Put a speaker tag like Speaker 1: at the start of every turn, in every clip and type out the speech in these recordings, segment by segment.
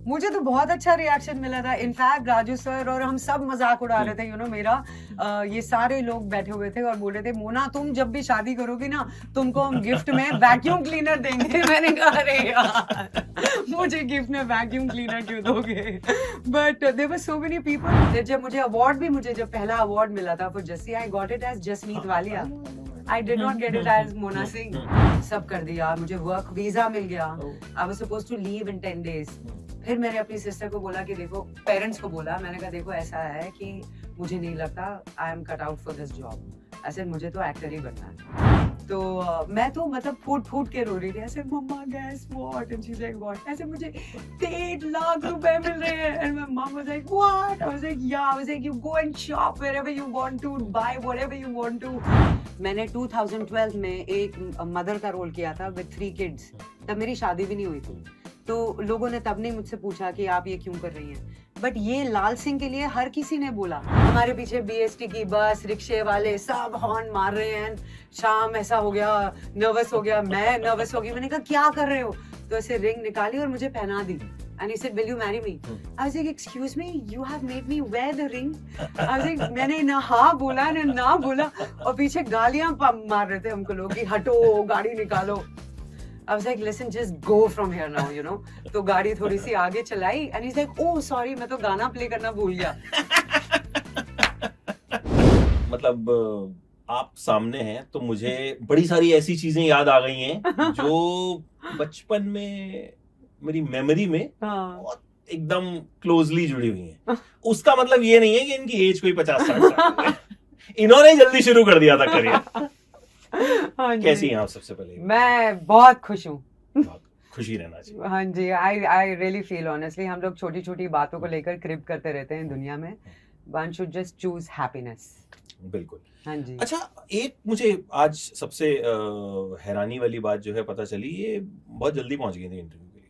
Speaker 1: मुझे तो बहुत अच्छा रिएक्शन मिला था। इनफैक्ट राजू सर और हम सब मजाक उड़ा रहे थे, मेरा ये सारे लोग बैठे हुए थे और बोल रहे थे मोना तुम जब भी शादी करोगी ना तुमको हम गिफ्ट में वैक्यूम क्लीनर देंगे। मैंने कहा अरे यार मुझे गिफ्ट में वैक्यूम क्लीनर क्यों दोगे? But there were so many people. जब मुझे अवार्ड भी, मुझे जब पहला अवार्ड मिला था for Jassi, I got it as Jasmeet Walia. I did not get it as Mona Singh. सब कर दिया, मुझे वर्क वीजा मिल गया। I was supposed to leave in 10 days. फिर मैंने अपनी सिस्टर को बोला कि देखो, पेरेंट्स को बोला, मैंने कहा देखो ऐसा है कि मुझे नहीं लगता I am cut out for this job. ऐसे मुझे तो एक्टर ही बनना है। तो मैं तो मतलब फूट के रो रही थी ऐसे, mamma guess what, and she is like what, ऐसे मुझे 3 लाख रुपए मिल रहे हैं, and my mom was like what, I was like yeah, I was like you go and shop wherever you want to, buy whatever you want to. मैंने 2012 में एक mother का रोल किया था विद 3 किड्स। तब मेरी शादी भी नहीं हुई थी, तो लोगों ने तब नहीं मुझसे पूछा कि आप ये क्यों कर रही हैं। बट ये लाल सिंह के लिए हर किसी ने बोला। हमारे पीछे बीएसटी की बस, रिक्शे वाले सब हॉर्न मार रहे हैं। शाम ऐसा हो गया, नर्वस हो गया, मैं नर्वस हो गई। मैंने कहा क्या कर रहे हो? तो ऐसे रिंग निकाली और मुझे पहना दी। And he said, will you marry me? I was like, excuse me, you have made me wear the ring. I was like, मैंने ना हाँ बोला ना बोला, और पीछे गालियां मार रहे थे हमको लोग कि हटो, गाड़ी निकालो। I was like, listen, just go from here now, you know. तो गाड़ी थोड़ी सी आगे चलाई, and he's like, oh sorry, मैं तो गाना प्ले करना भूल गया।
Speaker 2: मतलब आप सामने हैं तो मुझे बड़ी सारी ऐसी चीजें याद आ गई हैं जो बचपन में मेरी मेमोरी में बहुत एकदम क्लोजली जुड़ी हुई हैं। उसका मतलब ये नहीं है कि इनकी एज कोई 50-60 साल है। इन्होंने जल्दी शुरू कर दिया था करियर। कैसी हैं आप? सबसे पहले
Speaker 1: मैं बहुत खुश हूँ।
Speaker 2: खुशी रहना चाहिए।
Speaker 1: हाँ जी, आई रियली फील ऑनेस्टली, हम लोग छोटी छोटी बातों को लेकर क्रिप करते रहते हैं दुनिया में। One should just choose happiness.
Speaker 2: बिल्कुल।
Speaker 1: हाँ जी।
Speaker 2: अच्छा, एक मुझे आज सबसे हैरानी वाली बात जो है पता चली, ये बहुत जल्दी पहुंच गई थी इंटरव्यू के लिए।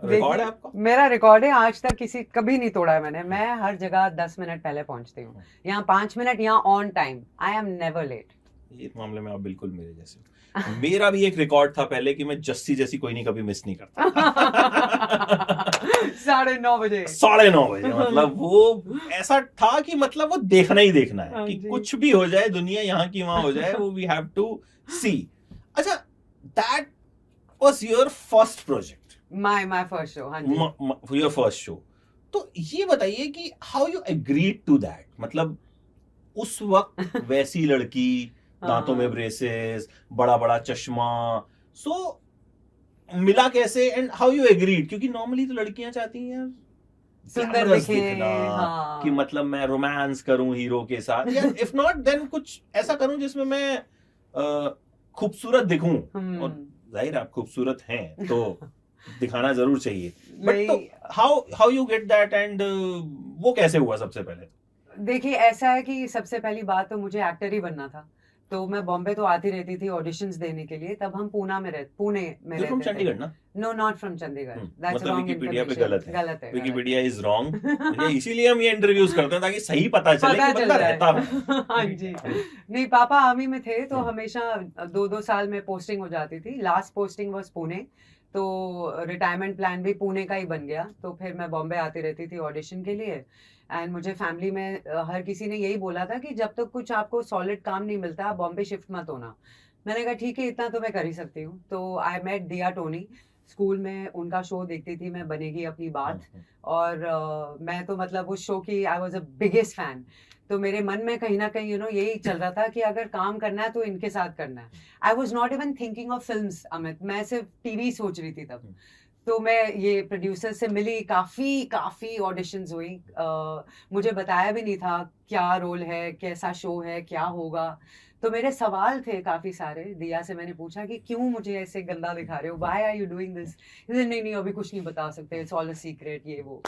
Speaker 2: रिकॉर्ड है आपका?
Speaker 1: मेरा रिकॉर्ड है, आज तक कभी नहीं तोड़ा है मैंने। मैं हर जगह 10 मिनट पहले पहुंचती हूँ, यहाँ 5 मिनट, यहाँ on time. I am never late.
Speaker 2: इस मामले में आप बिल्कुल मेरे जैसे। मेरा भी एक रिकॉर्ड था पहले कि मैं जस्सी जैसी कोई नहीं कभी मिस नहीं करता।
Speaker 1: 9:30 बजे।
Speaker 2: 9:30 बजे, मतलब वो ऐसा था कि मतलब वो देखना ही देखना है कि कुछ भी हो जाए, दुनिया यहाँ की वहां हो जाए, वो वी हैव टू सी। अच्छा, that was your first project?
Speaker 1: My first show. हाँ जी,
Speaker 2: योर फर्स्ट शो। तो ये बताइए कि how you agreed to that? मतलब उस वक्त वैसी लड़की, दांतों में ब्रेसेस, बड़ा बड़ा चश्मा, सो मिला कैसे एंड हाउ यू एग्रीड? क्योंकि नॉर्मली तो लड़कियां चाहती हैं
Speaker 1: सुंदर दिखना, हाँ।
Speaker 2: कि मतलब मैं रोमांस करूं हीरो के साथ, या इफ नॉट देन कुछ ऐसा करूं जिसमें मैं खूबसूरत दिखूं। और जाहिर आप खूबसूरत हैं तो दिखाना जरूर चाहिए, बट तो how you get that and वो कैसे हुआ सबसे पहले?
Speaker 1: देखिए, ऐसा है कि सबसे पहली बात तो मुझे एक्टर ही बनना था, तो मैं बॉम्बे तो आती रहती थी ऑडिशंस देने के लिए। तब हम पुणे में रहते थे।
Speaker 2: चंडीगढ़ ना?
Speaker 1: No, not from Chandigarh. That's
Speaker 2: मतलब
Speaker 1: रॉन्ग
Speaker 2: विकिपीडिया पे
Speaker 1: इन्फॉर्मेशन।
Speaker 2: गलत है। Wikipedia is wrong. इसीलिए हम ये इंटरव्यूज करते हैं ताकि सही पता चले कि बंदा रहता है।
Speaker 1: हाँ जी। नहीं, पापा आर्मी में थे तो हमेशा 2-2 साल में पोस्टिंग हो जाती थी। लास्ट पोस्टिंग वाज पुणे, तो रिटायरमेंट प्लान भी पुणे का ही बन गया। तो फिर मैं बॉम्बे आती रहती थी ऑडिशन के लिए। एंड मुझे फैमिली में हर किसी ने यही बोला था कि जब तक कुछ आपको सॉलिड काम नहीं मिलता आप बॉम्बे शिफ्ट मत होना। मैंने कहा ठीक है, इतना तो मैं कर ही सकती हूँ। तो आई मेट दिया टोनी। स्कूल में उनका शो देखती थी मैं, बनेगी अपनी बात। और मैं तो मतलब उस शो की I was a biggest fan. तो मेरे मन में कहीं ना कहीं यही चल रहा था कि अगर काम करना है तो इनके साथ करना है। I was not even thinking of films, Amit. मैं सिर्फ टीवी सोच रही थी तब। तो मैं ये प्रोड्यूसर से मिली, काफी ऑडिशंस हुई। मुझे बताया भी नहीं था क्या रोल है, कैसा शो है, क्या होगा। तो मेरे सवाल थे काफी सारे। दिया से मैंने पूछा कि क्यों मुझे ऐसे गंदा दिखा रहे हो, why are you doing this? नहीं, अभी कुछ नहीं बता सकते, इट्स ऑल अ सीक्रेट, ये वो।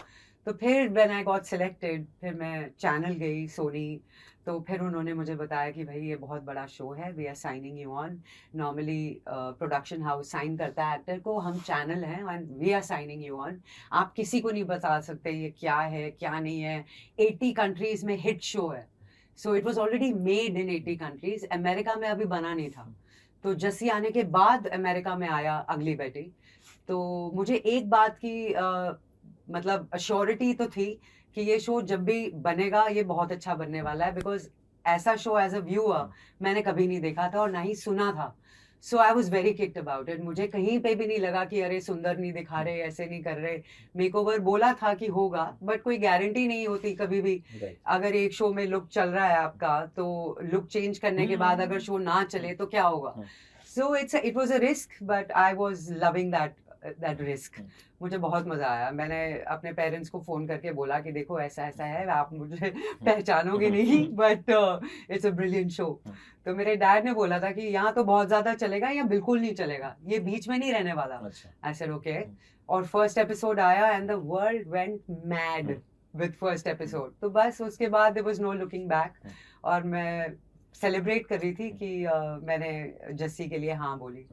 Speaker 1: तो फिर व्हेन आई गॉट सिलेक्टेड, फिर मैं चैनल गई, सोनी। तो फिर उन्होंने मुझे बताया कि भाई ये बहुत बड़ा शो है, we are signing you on. Normally production house sign करता है एक्टर को, हम चैनल हैं and we are signing you on. आप किसी को नहीं बता सकते ये क्या है क्या नहीं है। 80 कंट्रीज में हिट शो है। So it was already made in 80 countries. America में अभी बना नहीं था। तो जस्सी आने के बाद अमेरिका में आया अगली बेटी। तो मुझे एक बात की मतलब अश्योरिटी तो थी कि ये शो जब भी बनेगा ये बहुत अच्छा बनने वाला है, बिकॉज ऐसा शो एज अ व्यूअर मैंने कभी नहीं देखा था और ना ही सुना था. So I was very kicked about it. मुझे कहीं पे भी नहीं लगा कि अरे सुंदर नहीं दिखा रहे, ऐसे नहीं कर रहे. मेकओवर बोला था कि होगा, बट कोई गारंटी नहीं होती कभी भी. अगर एक शो में लुक चल रहा है आपका, तो लुक चेंज करने के बाद अगर शो ना चले तो क्या होगा. So it was a risk, but I was loving that risk. मुझे बहुत मजा आया. मैंने अपने पेरेंट्स को फोन करके बोला कि देखो ऐसा ऐसा है, आप मुझे पहचानोगे नहीं, but it's a brilliant show. तो मेरे डैड ने बोला था कि यहाँ तो बहुत ज्यादा चलेगा या बिल्कुल नहीं चलेगा, ये बीच में नहीं रहने वाला. I said okay. और फर्स्ट एपिसोड आया and the world went mad with first episode. तो बस उसके बाद there was no looking back. और मैं सेलिब्रेट कर रही थी कि मैंने जस्सी के लिए हाँ बोली.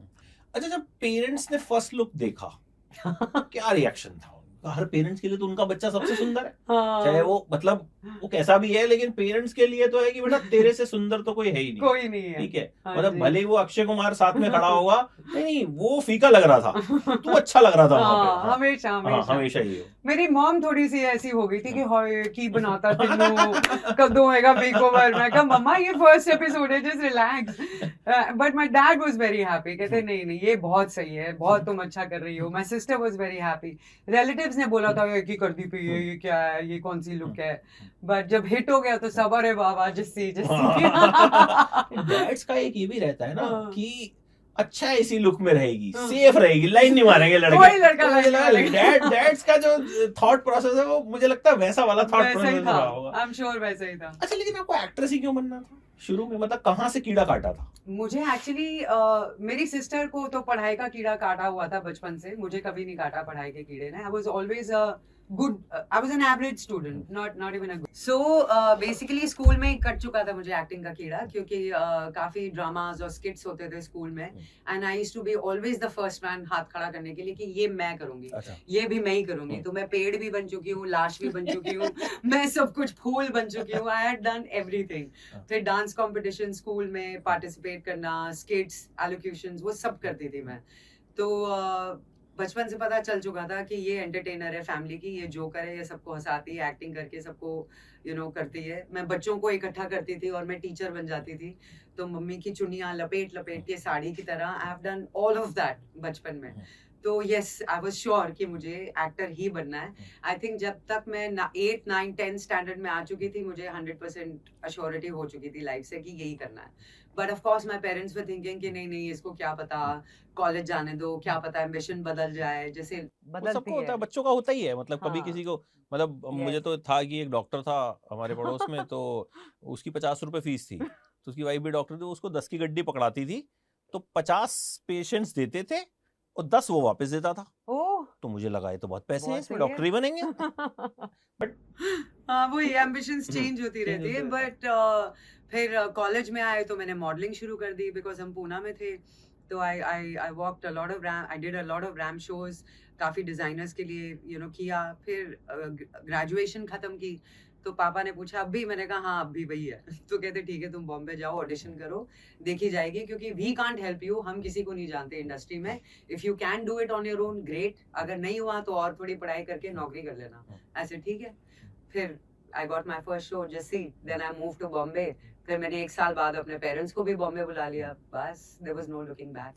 Speaker 2: अच्छा, जब पेरेंट्स ने फर्स्ट लुक देखा क्या रिएक्शन था उनका? हर पेरेंट्स के लिए तो उनका बच्चा सबसे सुंदर है. चाहे वो मतलब वो कैसा भी है, लेकिन पेरेंट्स के लिए तो है कि बेटा तेरे से सुंदर तो कोई है ही नहीं.
Speaker 1: कोई नहीं है.
Speaker 2: ठीक है. मतलब भले ही वो अक्षय कुमार साथ में खड़ा होगा, नहीं वो फीका लग रहा था, तू अच्छा लग रहा था वहां पे.
Speaker 1: हमेशा
Speaker 2: हमेशा ही हो.
Speaker 1: मेरी मॉम थोड़ी सी ऐसी हो गई थी कि हाय की बनाता तेनू कदों होएगा मेकओवर. मैं कहा मम्मा ये फर्स्ट एपिसोड है, just relax. But my dad was very happy. कहते नहीं नहीं ये बहुत सही है, बहुत तुम अच्छा कर रही हो. My sister was very happy. Relatives ने बोला था ये की कर दी पे, ये क्या है, ये कौन सी लुक है. बट जब हिट हो गया तो सब अरे बाबा जस्सी.
Speaker 2: डैड्स का एक ये भी रहता है ना कि अच्छा इसी लुक में रहेगी, सेफ रहेगी, लाइन नहीं मारेंगे लड़के.
Speaker 1: कोई लड़का
Speaker 2: डैड्स का जो थॉट प्रोसेस है वो मुझे लगता है वैसा वाला थॉट प्रोसेस
Speaker 1: रहा होगा. आई एम श्योर वैसा ही था.
Speaker 2: अच्छा, लेकिन आपको एक्ट्रेस ही क्यों बनना था शुरू में? मतलब कहाँ से कीड़ा काटा था?
Speaker 1: मुझे एक्चुअली मेरी सिस्टर को तो पढ़ाई का कीड़ा काटा हुआ था बचपन से. मुझे कभी नहीं काटा पढ़ाई के कीड़े ने. I was always good. I was an average student, not even a good. So basically school में कट चुका था मुझे एक्टिंग का कीड़ा, क्योंकि काफी ड्रामास और स्किट्स होते थे स्कूल में. And I used to be always the first man हाथ खड़ा करने के लिए कि ये मैं करूंगी. अच्छा. ये भी मैं ही करूंगी. तो मैं पेड़ भी बन चुकी हूँ, लाश भी बन चुकी हूँ, मैं सब कुछ फूल बन चुकी हूँ. I had done everything. फिर डांस कंपटीशन स्कूल में पार्टिसिपेट करना, स्किट्स, एलोक्यूशंस, वो सब करती थी मैं. तो बचपन से पता चल चुका था कि ये एंटरटेनर है फैमिली की, ये जोकर है, ये सबको हंसाती है, एक्टिंग करके सबको करती है. मैं बच्चों को इकट्ठा करती थी और मैं टीचर बन जाती थी. तो मम्मी की चुन्नियां लपेट लपेट के साड़ी की तरह I have done all of that बचपन में. तो यस, आई वाज श्योर कि मुझे एक्टर ही बनना है. आई थिंक जब तक मैं 8, 9, 10 स्टैंडर्ड में आ चुकी थी, मुझे 100% अश्योरिटी हो चुकी थी लाइफ से कि यही करना है. But of course my parents were thinking कि नहीं नहीं इसको क्या पता, कॉलेज जाने दो, क्या पता एम्बिशन बदल जाए. जैसे
Speaker 2: सबको होता है, बच्चों का होता ही है. मतलब कभी किसी को, मतलब मुझे तो था कि एक डॉक्टर था हमारे पड़ोस में, तो उसकी 50 रुपए फीस थी. तो उसकी वाइफ भी डॉक्टर थी, उसको 10 की गड्डी पकड़ाती थी. तो 50 पेशेंट्स देते थे और 10 वो वापस देता था. तो मुझे लगा ये तो बहुत पैसे हैं, इसमें डॉक्टर ही बनेंगे. बट
Speaker 1: हाँ, वही एम्बिशंस चेंज होती रहती है. बट फिर कॉलेज में आए तो मैंने मॉडलिंग शुरू कर दी, बिकॉज हम पूना में थे. तो I walked a lot of ramp, I did a lot of ramp shows, काफी डिजाइनर्स के लिए किया. फिर ग्रेजुएशन खत्म की तो पापा ने पूछा अब भी? मैंने कहा हाँ अब भी वही है. तो कहते ठीक है तुम बॉम्बे जाओ, ऑडिशन करो, देखी जाएगी, क्योंकि वी कांट हेल्प यू, हम किसी को नहीं जानते इंडस्ट्री में. If you can do it on your own great, अगर नहीं हुआ तो और थोड़ी पढ़ाई करके नौकरी कर लेना. ऐसे ठीक है. फिर I got my first show Jassi, then I move to Bombay. फिर मैंने 1 साल बाद अपने पेरेंट्स को भी बॉम्बे बुला लिया. बस there was no looking back.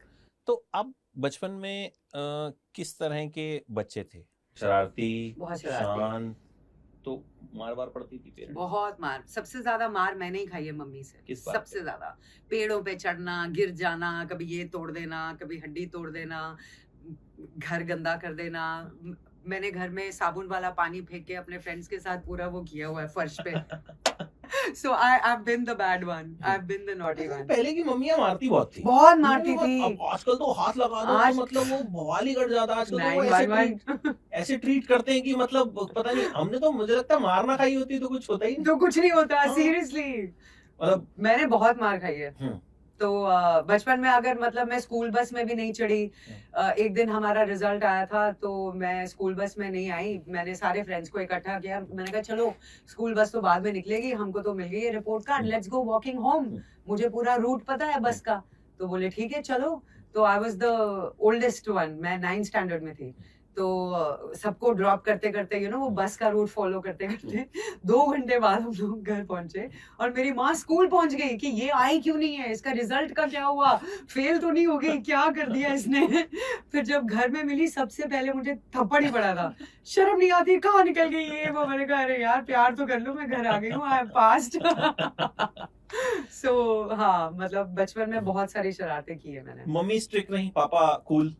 Speaker 2: तो आप बचपन में किस तरह के बच्चे थे? शरारती,
Speaker 1: बहुत शरारती,
Speaker 2: शांत? तो मार पड़ती थी पेरेंट्स?
Speaker 1: बहुत मार. सबसे ज्यादा मार मैंने ही खाई है मम्मी से.
Speaker 2: किस बात
Speaker 1: सबसे ज्यादा पेड़ों पे चढ़ना, गिर जाना, कभी ये तोड़ देना, कभी हड्डी तोड़ देना, घर गंदा कर देना. मैंने घर में साबुन वाला पानी फेंक के अपने फ्रेंड्स के साथ पूरा वो किया हुआ है फर्श पे. So I've been the bad one. I've been the naughty one.
Speaker 2: पहले की मम्मियां मारती बहुत थी.
Speaker 1: बहुत मारती थी.
Speaker 2: आजकल तो हाथ लगा दो तो मतलब वो बवाल ही कर जाता. आजकल तो वो ऐसे ट्रीट करते हैं कि मतलब पता नहीं. हमने तो मुझे लगता है मार ना खाई होती तो कुछ होता ही नहीं.
Speaker 1: तो कुछ नहीं होता सीरियसली. मतलब मैंने बहुत मार खाई है. तो बचपन में अगर मतलब मैं स्कूल बस में भी नहीं चढ़ी. एक दिन हमारा रिजल्ट आया था तो मैं स्कूल बस में नहीं आई. मैंने सारे फ्रेंड्स को इकट्ठा किया. मैंने कहा चलो स्कूल बस तो बाद में निकलेगी, हमको तो मिल गई है report card, let's go walking home. मुझे पूरा रूट पता है बस का. तो बोले ठीक है चलो. तो I was the oldest one, मैं 9th स्टैंडर्ड में थी। तो सबको ड्रॉप करते करते वो बस का रूट फॉलो करते करते 2 घंटे बाद हम लोग घर पहुंचे, और मेरी माँ स्कूल पहुंच गई कि ये आई क्यों नहीं है, इसका रिजल्ट का क्या हुआ, फेल तो नहीं हो गई, क्या कर दिया इसने। फिर जब घर में मिली सबसे पहले मुझे थप्पड़ ही पड़ा था, शर्म नहीं आती, कहाँ निकल गई ये वो। मैंने कहा अरे यार प्यार तो कर लो, मैं घर आ गई हूँ, आई एम पास्ट। सो हाँ, मतलब बचपन में बहुत सारी शरारतें की है मैंने।
Speaker 2: मम्मी स्ट्रिक्ट रही, पापा कूल?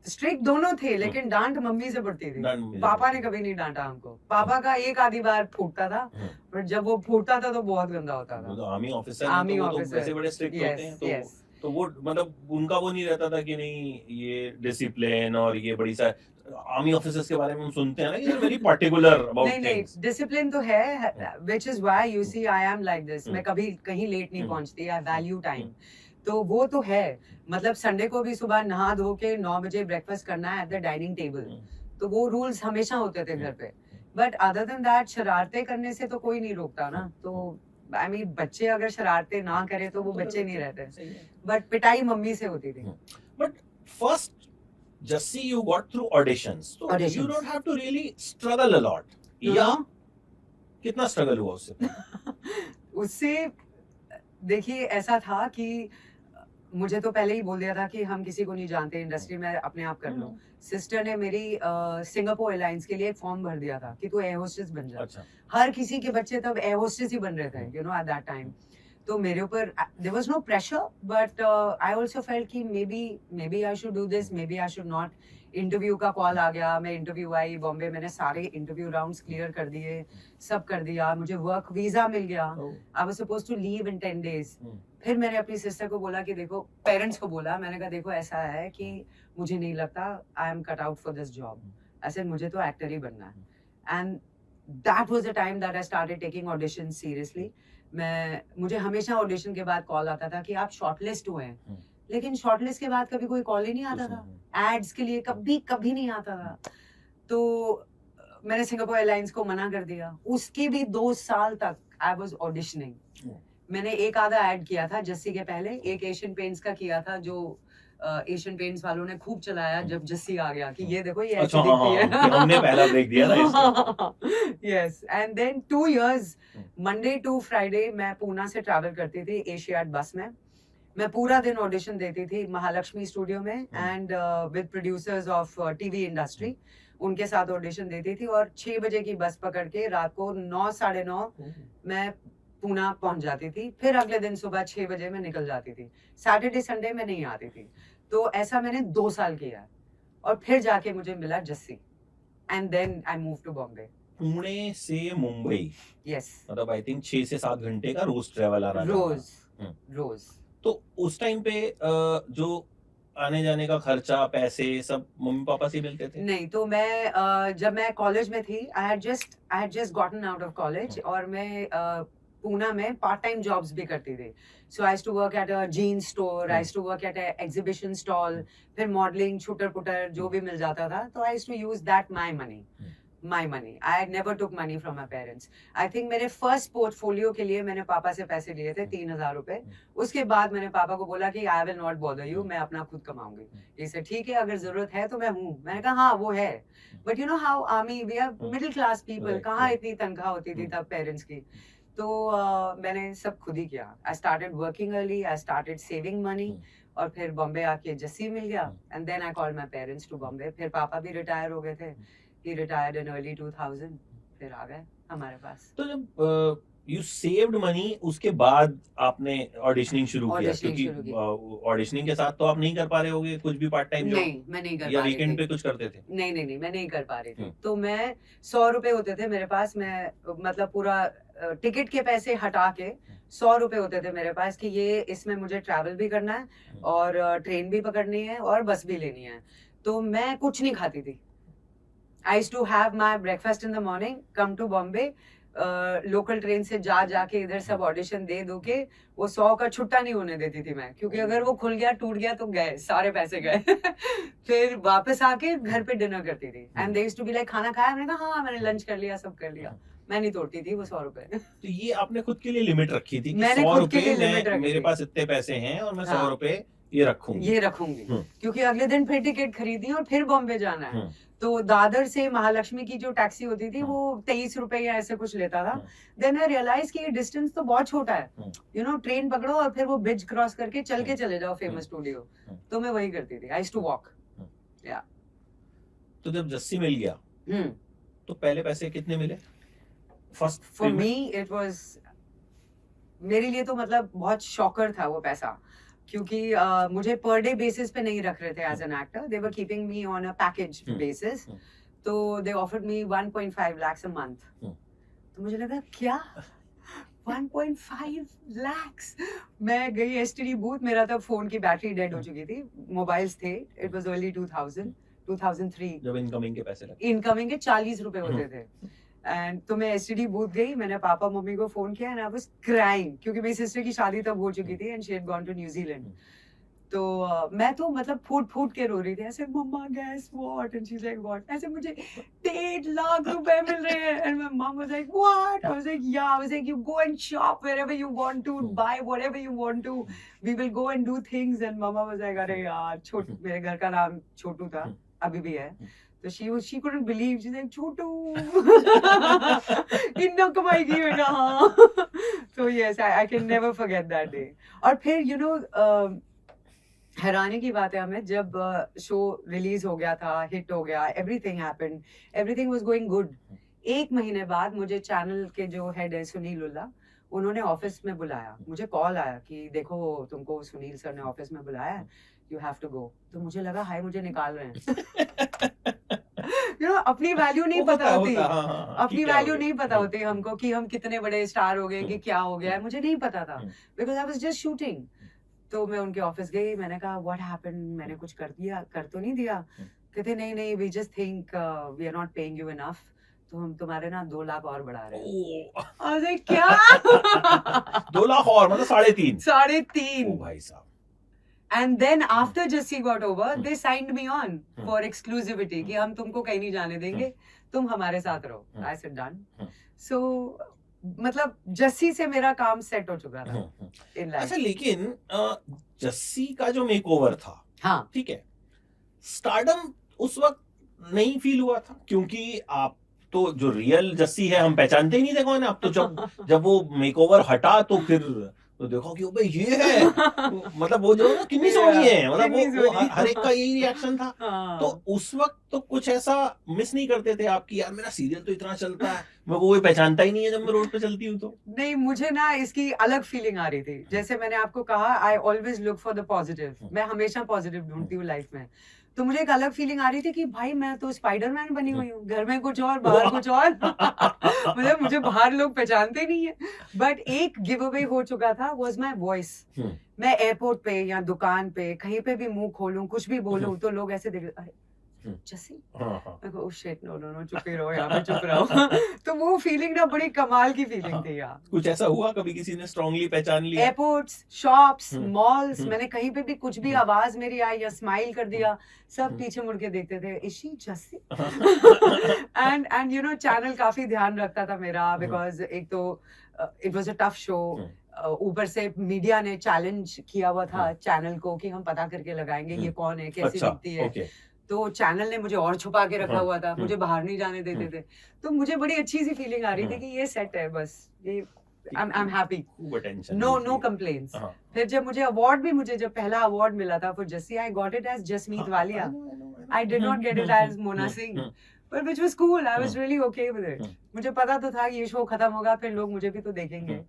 Speaker 1: स्ट्रिक्ट दोनों थे, लेकिन डांट मम्मी से पड़ती थी, पापा ने कभी नहीं डांटा हमको। पापा का एक आधी बार फूटता था, पर जब वो फूटता था तो बहुत गंदा होता था।
Speaker 2: तो आर्मी ऑफिसर, आर्मी ऑफिसर वैसे बड़े स्ट्रिक्ट होते हैं, तो वो मतलब उनका वो नहीं रहता था कि नहीं ये डिसिप्लिन, और ये बड़ी सारी आर्मी ऑफिसर्स के बारे में हम सुनते हैं ना कि वेरी पर्टिकुलर अबाउट थिंग्स।
Speaker 1: नहीं, डिसिप्लिन तो है, which is why you see I am like this. मैं कभी कहीं लेट नहीं पहुंचती, आई वैल्यू टाइम, तो वो तो है। मतलब संडे को भी सुबह नहा धो के 9 बजे ब्रेकफास्ट करना है एट द डाइनिंग टेबल, तो वो रूल्स हमेशा होते थे घर पे। बट अदर देन दैट शरारतें करने से तो कोई नहीं रोकता ना। तो आई मीन बच्चे अगर शरारतें ना करे तो वो बच्चे नहीं रहते, बट पिटाई मम्मी से होती थी।
Speaker 2: But first Jassi, you got through auditions, so you don't have to really struggle a lot. या कितना स्ट्रगल हुआ उससे?
Speaker 1: उससे देखिए ऐसा था कि मुझे तो पहले ही बोल दिया था कि हम किसी को नहीं जानते इंडस्ट्री में, अपने आप कर लो। सिस्टर ने मेरी सिंगापुर एयरलाइंस के लिए एक फॉर्म भर दिया था कि तू एयर होस्टेस बन जा। अच्छा। हर किसी के बच्चे तब एयर होस्टेस ही बन रहे थे, you know, at that time. तो मेरे ऊपर there was no pressure, but I also felt कि maybe I should do this, maybe I should not. Interview का कॉल आ गया, मैं इंटरव्यू आई बॉम्बे, मैंने सारे इंटरव्यू राउंड्स क्लियर कर दिए, सब कर दिया, मुझे वर्क वीजा मिल गया। I was supposed to leave in 10 days। फिर मैंने अपनी सिस्टर को बोला कि देखो, पेरेंट्स को बोला, मैंने कहा देखो ऐसा है कि मुझे नहीं लगता I am cut out for this job, ऐसे मुझे तो एक्टर ही बनना है। And that was the time that I started taking audition seriously. मुझे हमेशा ऑडिशन के बाद कॉल आता था कि आप शॉर्टलिस्ट हुए हैं, लेकिन शॉर्टलिस्ट के बाद कभी कोई कॉल ही नहीं आता था। एड्स के लिए कभी नहीं आता था। तो मैंने सिंगापुर एयरलाइंस को मना कर दिया। उसके भी 2 साल तक आई वाज ऑडिशनिंग। मैंने एक आधा ऐड किया था जस्सी के पहले, एक एशियन पेंट्स का किया था जो एशियन पेंट्स वालों ने खूब चलाया जब जस्सी आ गया कि ये देखो ये ऐसी दिखती है।
Speaker 2: हमने पहला ब्रेक दिया था।
Speaker 1: Yes, and then 2 years Monday to Friday मैं पूना से ट्रैवल करती थी एशियाड बस में। मैं पूरा दिन ऑडिशन देती थी महालक्ष्मी स्टूडियो में, and with producers of TV industry, उनके साथ ऑडिशन देती थी। और 6 बजे की बस पकड़ के रात को 9 साढ़े 9 मैं पूना पहुंच जाती थी। फिर अगले दिन सुबह 6 बजे मैं निकल जाती थी। सैटरडे संडे में नहीं आती थी। तो ऐसा मैंने 2 साल किया, और फिर जाके मुझे मिला Jassi, and then I move to Bombay.
Speaker 2: Pune से मुंबई,
Speaker 1: यस,
Speaker 2: मतलब आई थिंक 6 से 7 घंटे का रोज ट्रेवल आ रहा है।
Speaker 1: रोज।
Speaker 2: तो उस टाइम पे जो आने जाने का खर्चा, पैसे सब मम्मी पापा से मिलते थे?
Speaker 1: नहीं, तो मैं जब मैं कॉलेज में थी, I had just gotten out of college, और मैं पूना में पार्ट टाइम जॉब्स भी करती थी। So I used to work at a jeans store, I used to work at a exhibition stall, फिर मॉडलिंग, छुटर पुटर जो भी मिल जाता था, तो I used to use that my money. I never took money from my parents. I think मेरे फर्स्ट पोर्टफोलियो के लिए मैंने पापा से पैसे लिए थे 3,000 रुपए। उसके बाद मैंने पापा को बोला कि I will not bother you, मैं अपना खुद कमाऊंगी। जैसे ठीक है, अगर जरूरत है तो मैं हूँ। मैंने कहा हाँ वो है, but you know how army, we are middle class people, कहाँ इतनी तनख्वाह होती थी तब पेरेंट्स की। तो मैंने सब खुद ही किया। I started working early, I started saving money, और फिर बॉम्बे आके जस्सी मिल गया, and then I called my parents to Bombay. फिर पापा भी रिटायर हो गए थे, he retired in early 2000, फिर आ गए हमारे पास।
Speaker 2: तो जब you saved money, उसके बाद आपने ऑडिशनिंग शुरू किया, क्योंकि ऑडिशनिंग के साथ तो आप नहीं कर पा रहे होगे कुछ भी पार्ट टाइम जॉब?
Speaker 1: नहीं, मैं नहीं कर पा रही थी।
Speaker 2: या वीकेंड पे कुछ करते थे?
Speaker 1: नहीं, मैं नहीं कर पा रही थी। तो मैं 100 रुपए होते थे मेरे पास, मैं मतलब पूरा टिकट के पैसे हटा के 100 रुपए होते थे मेरे पास कि ये इसमें मुझे ट्रैवल भी करना है और ट्रेन भी पकड़नी है और बस भी लेनी है। तो मैं कुछ नहीं खाती थी। I used to have my breakfast in the morning, come to Bombay, local train से जाके इधर सब ऑडिशन दे दो के वो 100 का छुट्टा नहीं होने देती थी मैं, क्योंकि अगर वो खुल गया, टूट गया तो गए सारे पैसे गए। फिर वापस आके घर पे डिनर करती थी, and they used to be like खाना खाया? मैंने कहा हाँ मैंने लंच कर लिया, सब कर लिया। मैं नहीं तोड़ती थी वो 100 रुपए।
Speaker 2: तो ये आपने खुद के लिए लिमिट रखी थी कि
Speaker 1: मैंने
Speaker 2: 100
Speaker 1: खुद के लिए लिमिट
Speaker 2: रुपए
Speaker 1: रखी
Speaker 2: मेरे
Speaker 1: थी।
Speaker 2: पास इतने पैसे हैं और मैं 100 रुपए ये रखूंगी
Speaker 1: क्योंकि अगले दिन फिर टिकट खरीदी और फिर बॉम्बे जाना है। तो दादर से महालक्ष्मी की जो टैक्सी होती थी वो 23 रुपए या ऐसे कुछ लेता था। देन आई रियलाइज कि ये डिस्टेंस तो बहुत छोटा है, यू नो, ट्रेन पकड़ो और फिर वो ब्रिज क्रॉस करके चल के चले जाओ फेमस स्टूडियो। तो मैं वही करती थी, आई यूज्ड टू वॉक। या
Speaker 2: तो जब जस्सी मिल गया तो पहले पैसे कितने मिले? First
Speaker 1: for me it was, मेरे लिए तो मतलब बहुत शॉकर था वो पैसा, क्योंकि मुझे पर डे बेसिस पे नहीं रख रहे थे as an actor, they were keeping me on a package basis. तो they offered me 1.5 lakhs a month. तो मुझे लगा क्या 1.5 lakhs। मैं गई एसटीडी बूथ, मेरा तब फोन की बैटरी डेड हो चुकी थी, मोबाइल्स थे, इट वाज अर्ली 2003
Speaker 2: जब इनकमिंग के पैसे लगे।
Speaker 1: इनकमिंग के 40 रुपए होते थे। एंड तो मैं एसटीडी बूथ गई, मैंने पापा मम्मी को फोन किया एंड आई वाज क्राइंग, क्योंकि मेरी सिस्टर की शादी तब हो चुकी थी and she had gone to New Zealand. तो मैं तो मतलब फूट फूट के रो रही थी ऐसे, mamma guess what, and she is like what, ऐसे मुझे 1.5 लाख रुपए मिल रहे हैं। And my mum was like what, I was like yeah, I was like you go and shop wherever you want to, buy whatever you want to, we will go and do things. And mamma was like अरे यार, छोटू, मेरे घर का नाम छोटू था, अभी भी है। तो she couldn't believe, she's like छोटू इतना कमाएगी बेटा। हाँ। तो yes, I can never forget that day। और फिर you know हैरानी की बात है हमें, जब शो रिलीज हो गया था, हिट हो गया, everything happened, everything was going good। 1 महीने बाद मुझे चैनल के जो हेड है सुनील लुल्ला, उन्होंने ऑफिस में बुलाया, मुझे कॉल आया कि देखो तुमको सुनील सर ने ऑफिस में बुलाया है, यू हैव टू गो। तो मुझे लगा हाय मुझे निकाल रहे हैं। You know, अपनी वैल्यू नहीं पता होती, अपनी वैल्यू नहीं पता होती हमको कि हम कितने बड़े स्टार हो गए, कि क्या हो गया है, मुझे नहीं पता था, because I was just shooting. तो मैं उनके ऑफिस गई, मैंने कहा व्हाट हैपेंड, मैंने कुछ कर दिया, कर तो नहीं दिया? कहते नहीं नहीं, we just think we are not paying you enough, तो हम तुम्हारे ना 2 लाख और बढ़ा रहे हैं। अरे क्या
Speaker 2: 2 लाख और, मतलब 3.5 भाई साहब।
Speaker 1: And then after Jassi got over, they signed me on for exclusivity कि हम तुमको कहीं नहीं जाने देंगे, तुम हमारे साथ रहो। I said done। So मतलब जस्सी से मेरा काम सेट हो चुका था in life।
Speaker 2: अच्छा, लेकिन जस्सी का जो मेकओवर था,
Speaker 1: हाँ
Speaker 2: ठीक है, स्टारडम उस वक्त नहीं फील हुआ था, क्योंकि आप तो जो रियल जस्सी है हम पहचानते ही नहीं थे कौन है। आप तो जब वो मेकओवर हटा तो फिर तो देखो कि भाई ये है, मतलब वो जो ना कितनी सोनी है, मतलब वो हर एक का यही रिएक्शन था। तो उस वक्त तो कुछ ऐसा मिस नहीं करते थे आपकी, यार मेरा सीरियल तो इतना चलता है, मेरे को कोई पहचानता ही नहीं है जब मैं रोड पे चलती हूँ? तो
Speaker 1: नहीं, मुझे ना इसकी अलग फीलिंग आ रही थी। जैसे मैंने आपको कहा, I always look for the positive, मैं हमेशा पॉजिटिव ढूंढती हूँ लाइफ में। तो मुझे एक अलग फीलिंग आ रही थी कि भाई मैं तो स्पाइडरमैन बनी हुई हूँ, घर में कुछ और बाहर कुछ और। मतलब मुझे बाहर लोग पहचानते नहीं है। बट एक गिव अवे हो चुका था, वाज माय वॉइस। मैं एयरपोर्ट पे या दुकान पे कहीं पे भी मुंह खोलूं, कुछ भी बोलूं, तो लोग ऐसे देख, अरे जस्सी, मैं कहूं, oh shit, no no no, चुप ही रहो, यहाँ पे चुप रहो। तो वो फीलिंग ना बड़ी कमाल की फीलिंग थी यार।
Speaker 2: कुछ ऐसा हुआ कभी किसी ने स्ट्रांगली पहचान लिया?
Speaker 1: एयरपोर्ट्स, शॉप्स, मॉल्स, मैंने कहीं पे भी कुछ भी आवाज मेरी आई या स्माइल कर दिया, सब पीछे मुड़ के देखते थे, is she Jassi? And you know channel काफी ध्यान रखता था मेरा, बिकॉज एक तो it was a tough show, ऊपर से मीडिया ने चैलेंज किया हुआ था चैनल को कि हम पता करके लगाएंगे ये कौन है, कैसी दिखती है। तो चैनल ने मुझे और छुपा के रखा हुआ था, मुझे बाहर नहीं जाने देते थे। तो मुझे बड़ी अच्छी सी फीलिंग आ रही थी कि ये सेट है, बस ये I'm happy, no complaints। फिर जब मुझे अवार्ड भी, मुझे जब पहला अवार्ड मिला था for Jassi, I got it as Jasmeet Walia, I did not get it as Mona Singh, but which was cool, I was really okay with it। मुझे पता तो था ये शो खत्म होगा, फिर लोग मुझे भी तो देखेंगे।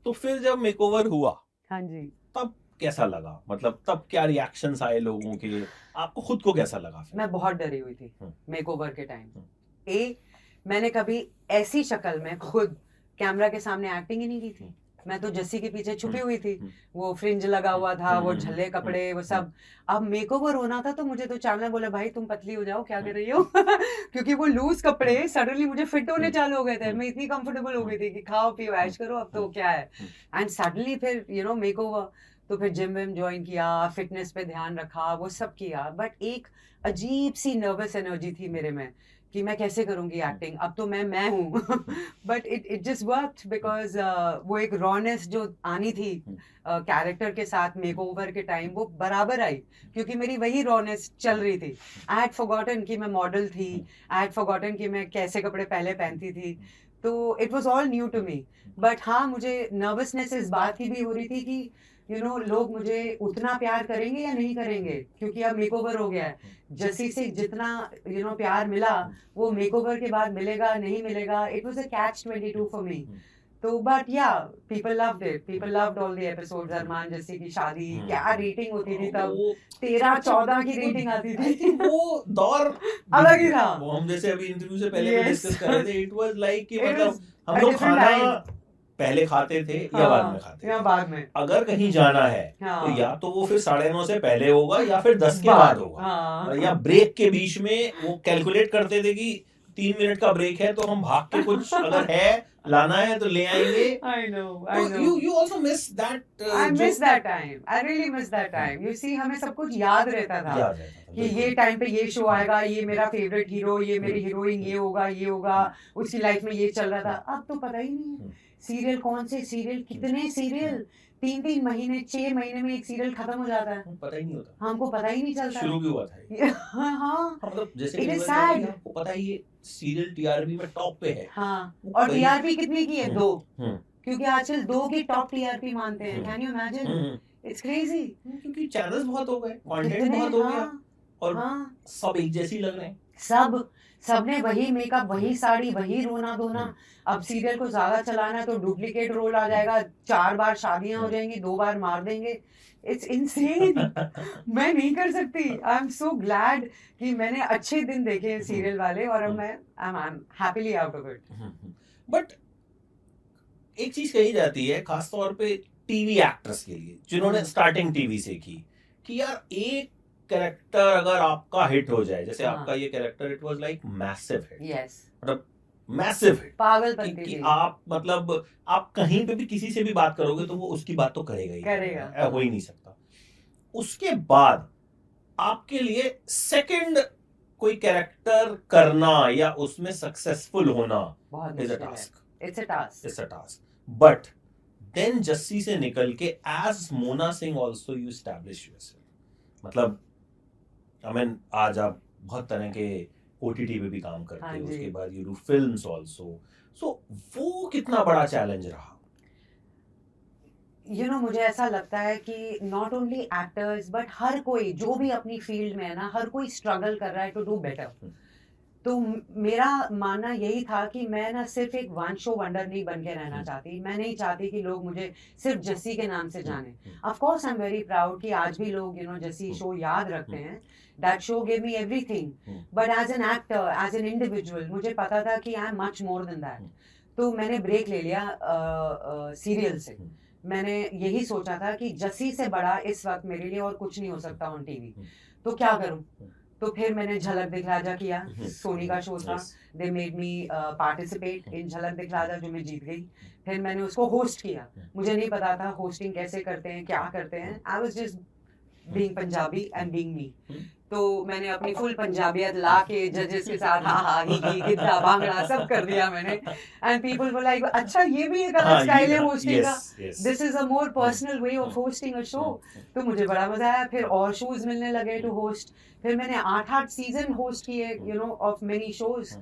Speaker 2: तो फिर जब मेकओवर हुआ,
Speaker 1: हाँ जी,
Speaker 2: तब कैसा लगा? मतलब तब क्या रिएक्शंस आए लोगों के, आपको खुद को कैसा लगा?
Speaker 1: मैं बहुत डरी हुई थी मेकओवर के टाइम। मैंने कभी ऐसी शक्ल में खुद कैमरा के सामने एक्टिंग ही नहीं की थी। मैं तो जस्सी के पीछे छुपी हुई थी, वो फ्रिंज लगा हुआ था, वो झल्ले कपड़े, वो सब। अब मेकओवर होना था तो मुझे तो चैनल बोले, भाई तुम पतली हो जाओ, क्या कर रही हो? क्योंकि वो लूज कपड़े सडनली मुझे फिट होने चालू हो गए थे, मैं इतनी कंफर्टेबल हो गई थी कि खाओ पियो ऐश करो, अब तो क्या है। एंड सडनली फिर यू नो मेकओवर, तो फिर जिम विम ज्वाइन किया, फिटनेस पे ध्यान रखा, वो सब किया, बट एक अजीब सी नर्वस एनर्जी थी मेरे में कि मैं कैसे करूंगी एक्टिंग, अब तो मैं हूँ but it just worked because वो एक रॉनेस जो आनी थी कैरेक्टर के साथ मेकओवर के टाइम, वो बराबर आई, क्योंकि मेरी वही रॉनेस चल रही थी। आई हैड फॉरगॉटन कि मैं मॉडल थी, आई हैड फॉरगॉटन कि मैं कैसे कपड़े पहले पहनती थी, तो it was all new to me. But हाँ, मुझे नर्वसनेस इस बात की भी हो रही थी कि लोग मुझे उतना प्यार करेंगे या नहीं करेंगे, क्योंकि अब मेकओवर हो गया है। जसी से जितना प्यार मिला, वो मेकओवर के बाद मिलेगा नहीं मिलेगा, it was a catch 22 for me. तो but yeah people loved it, people loved all the episodes. Armaan जैसी की शादी, क्या रेटिंग होती थी तब, 13-14 की रेटिंग आती थी।
Speaker 2: वो दौर
Speaker 1: अलग ही था।
Speaker 2: वो हम जैसे अभी इंटरव्यू से पहले भी डिस्कस कर रहे थे, इट वाज लाइक कि
Speaker 1: It
Speaker 2: मतलब
Speaker 1: was
Speaker 2: हम
Speaker 1: a
Speaker 2: लोग
Speaker 1: different
Speaker 2: खाना
Speaker 1: time.
Speaker 2: पहले खाते थे या बाद में खाते
Speaker 1: या
Speaker 2: थे।
Speaker 1: बाद में,
Speaker 2: अगर कहीं जाना है
Speaker 1: हाँ।
Speaker 2: तो या तो वो फिर 9:30 से पहले होगा या फिर 10 के बाद होगा,
Speaker 1: हाँ।
Speaker 2: या ब्रेक के बीच में वो कैलकुलेट करते थे कि 3 मिनट का ब्रेक है तो हम भाग के कुछ अगर है लाना है तो ले आएंगे।
Speaker 1: I know, I know.
Speaker 2: You also miss that.
Speaker 1: I miss that time. I really miss that time. You see, हमें सब कुछ याद रहता था
Speaker 2: याद रहता था,
Speaker 1: कि
Speaker 2: बिल्कुल।
Speaker 1: ये टाइम पे ये शो आएगा, ये मेरा फेवरेट हीरो, ये मेरी हीरोइन, ये होगा, उसकी लाइफ में ये चल रहा था। अब तो पता ही नहीं है सीरियल कौन से सीरियल, कितने सीरियल, 3-3 महीने 6 महीने में एक सीरियल खत्म हो जाता है,
Speaker 2: पता ही नहीं होता,
Speaker 1: हमको पता ही नहीं चलता।
Speaker 2: शुरू भी हुआ था ये।
Speaker 1: हाँ,
Speaker 2: मतलब जैसे
Speaker 1: It
Speaker 2: कि
Speaker 1: is
Speaker 2: मैंने कहा कि
Speaker 1: sad.
Speaker 2: आपको पता है ये सीरियल टीआरपी में टॉप पे है।
Speaker 1: हाँ,
Speaker 2: वो
Speaker 1: और
Speaker 2: कहीं-
Speaker 1: टीआरपी कितने की है? 2,
Speaker 2: हम्म,
Speaker 1: क्योंकि आजकल 2 की टॉप टीआरपी मानते हैं। Can you imagine?
Speaker 2: Hmm,
Speaker 1: it's crazy.
Speaker 2: क्योंकि चैनल्स बहुत हो गए, कंटेंट
Speaker 1: कितने,
Speaker 2: बहुत हो गया
Speaker 1: हाँ,
Speaker 2: और
Speaker 1: हाँ,
Speaker 2: सब एक जैसी लग रहे हैं।
Speaker 1: सबने वही मेकअप, वही साड़ी, वही रोना धोना। अब सीरियल को ज्यादा चलाना है तो डुप्लीकेट रोल आ जाएगा, 4 बार शादियां हो जाएंगी, 2 बार मार देंगे। It's insane. मैं नहीं कर सकती। आई एम सो ग्लैड कि मैंने अच्छे दिन देखे हैं सीरियल वाले, और अब मैं I am happily out of it.
Speaker 2: But एक चीज कही जाती है खासतौर पे टीवी एक्टर्स के लिए जिन्होंने स्टार्टिंग टीवी से की, कि यार एक कैरेक्टर अगर आपका हिट हो जाए, जैसे
Speaker 1: हाँ।
Speaker 2: आपका ये character, it was like massive hit,
Speaker 1: yes,
Speaker 2: मतलब मैसिव हिट,
Speaker 1: पागलपंती
Speaker 2: कि
Speaker 1: थी।
Speaker 2: आप मतलब आप कहीं पे भी किसी से भी बात करोगे तो वो उसकी बात तो करेगा ही,
Speaker 1: करेगा।
Speaker 2: हो ही नहीं सकता। उसके बाद आपके लिए सेकंड कोई कैरेक्टर करना या उसमें सक्सेसफुल होना
Speaker 1: बहुत
Speaker 2: इज अ
Speaker 1: मुश्किल है।
Speaker 2: Task,
Speaker 1: it's a task.
Speaker 2: It's a task. But then Jassi से निकल के as Mona Singh also you establish yourself, मतलब आई मीन आज आप बहुत तरह के ओटीटी पे भी काम करते
Speaker 1: हाँ
Speaker 2: हो,
Speaker 1: जी।
Speaker 2: उसके बाद यू डू फिल्म्स आल्सो, सो वो कितना बड़ा चैलेंज रहा?
Speaker 1: मुझे ऐसा लगता है कि नॉट ओनली एक्टर्स बट हर कोई जो भी अपनी फील्ड में है ना, हर कोई स्ट्रगल कर रहा है टू डू बेटर। तो मेरा मानना यही था कि मैं ना सिर्फ एक वन शो वंडर नहीं बन के रहना चाहती। मैं नहीं चाहती कि लोग मुझे सिर्फ जस्सी के नाम से जाने। Of course I am very proud कि आज भी लोग जस्सी शो याद रखते हैं। That show give me everything, but as an actor, as an individual, मुझे पता था कि I am much more than that. तो मैंने ब्रेक ले लिया सीरियल से। मैंने यही सोचा था कि जस्सी से बड़ा इस वक्त मेरे लिए और कुछ नहीं हो सकता ऑन टीवी, तो क्या करूं। तो फिर मैंने झलक दिखलाजा किया, सोनी का शो था, they made me participate in झलक दिखलाजा, जो मैं जीत गई। फिर मैंने उसको होस्ट किया। मुझे नहीं पता था होस्टिंग कैसे करते हैं, क्या करते हैं। I was just being Punjabi and being me. तो मैंने अपनी फुल पंजाबियत ला के जजेस के साथ हा हा ही गिद्दा भांगड़ा सब कर दिया मैंने। एंड पीपल वर लाइक, अच्छा ये भी एक अलग स्टाइल है होस्टिंग का, this is a more personal way of hosting a show. तो मुझे बड़ा मजा आया। फिर और शोज मिलने लगे टू होस्ट। फिर मैंने 8 सीजन होस्ट किए ऑफ मेनी शोज।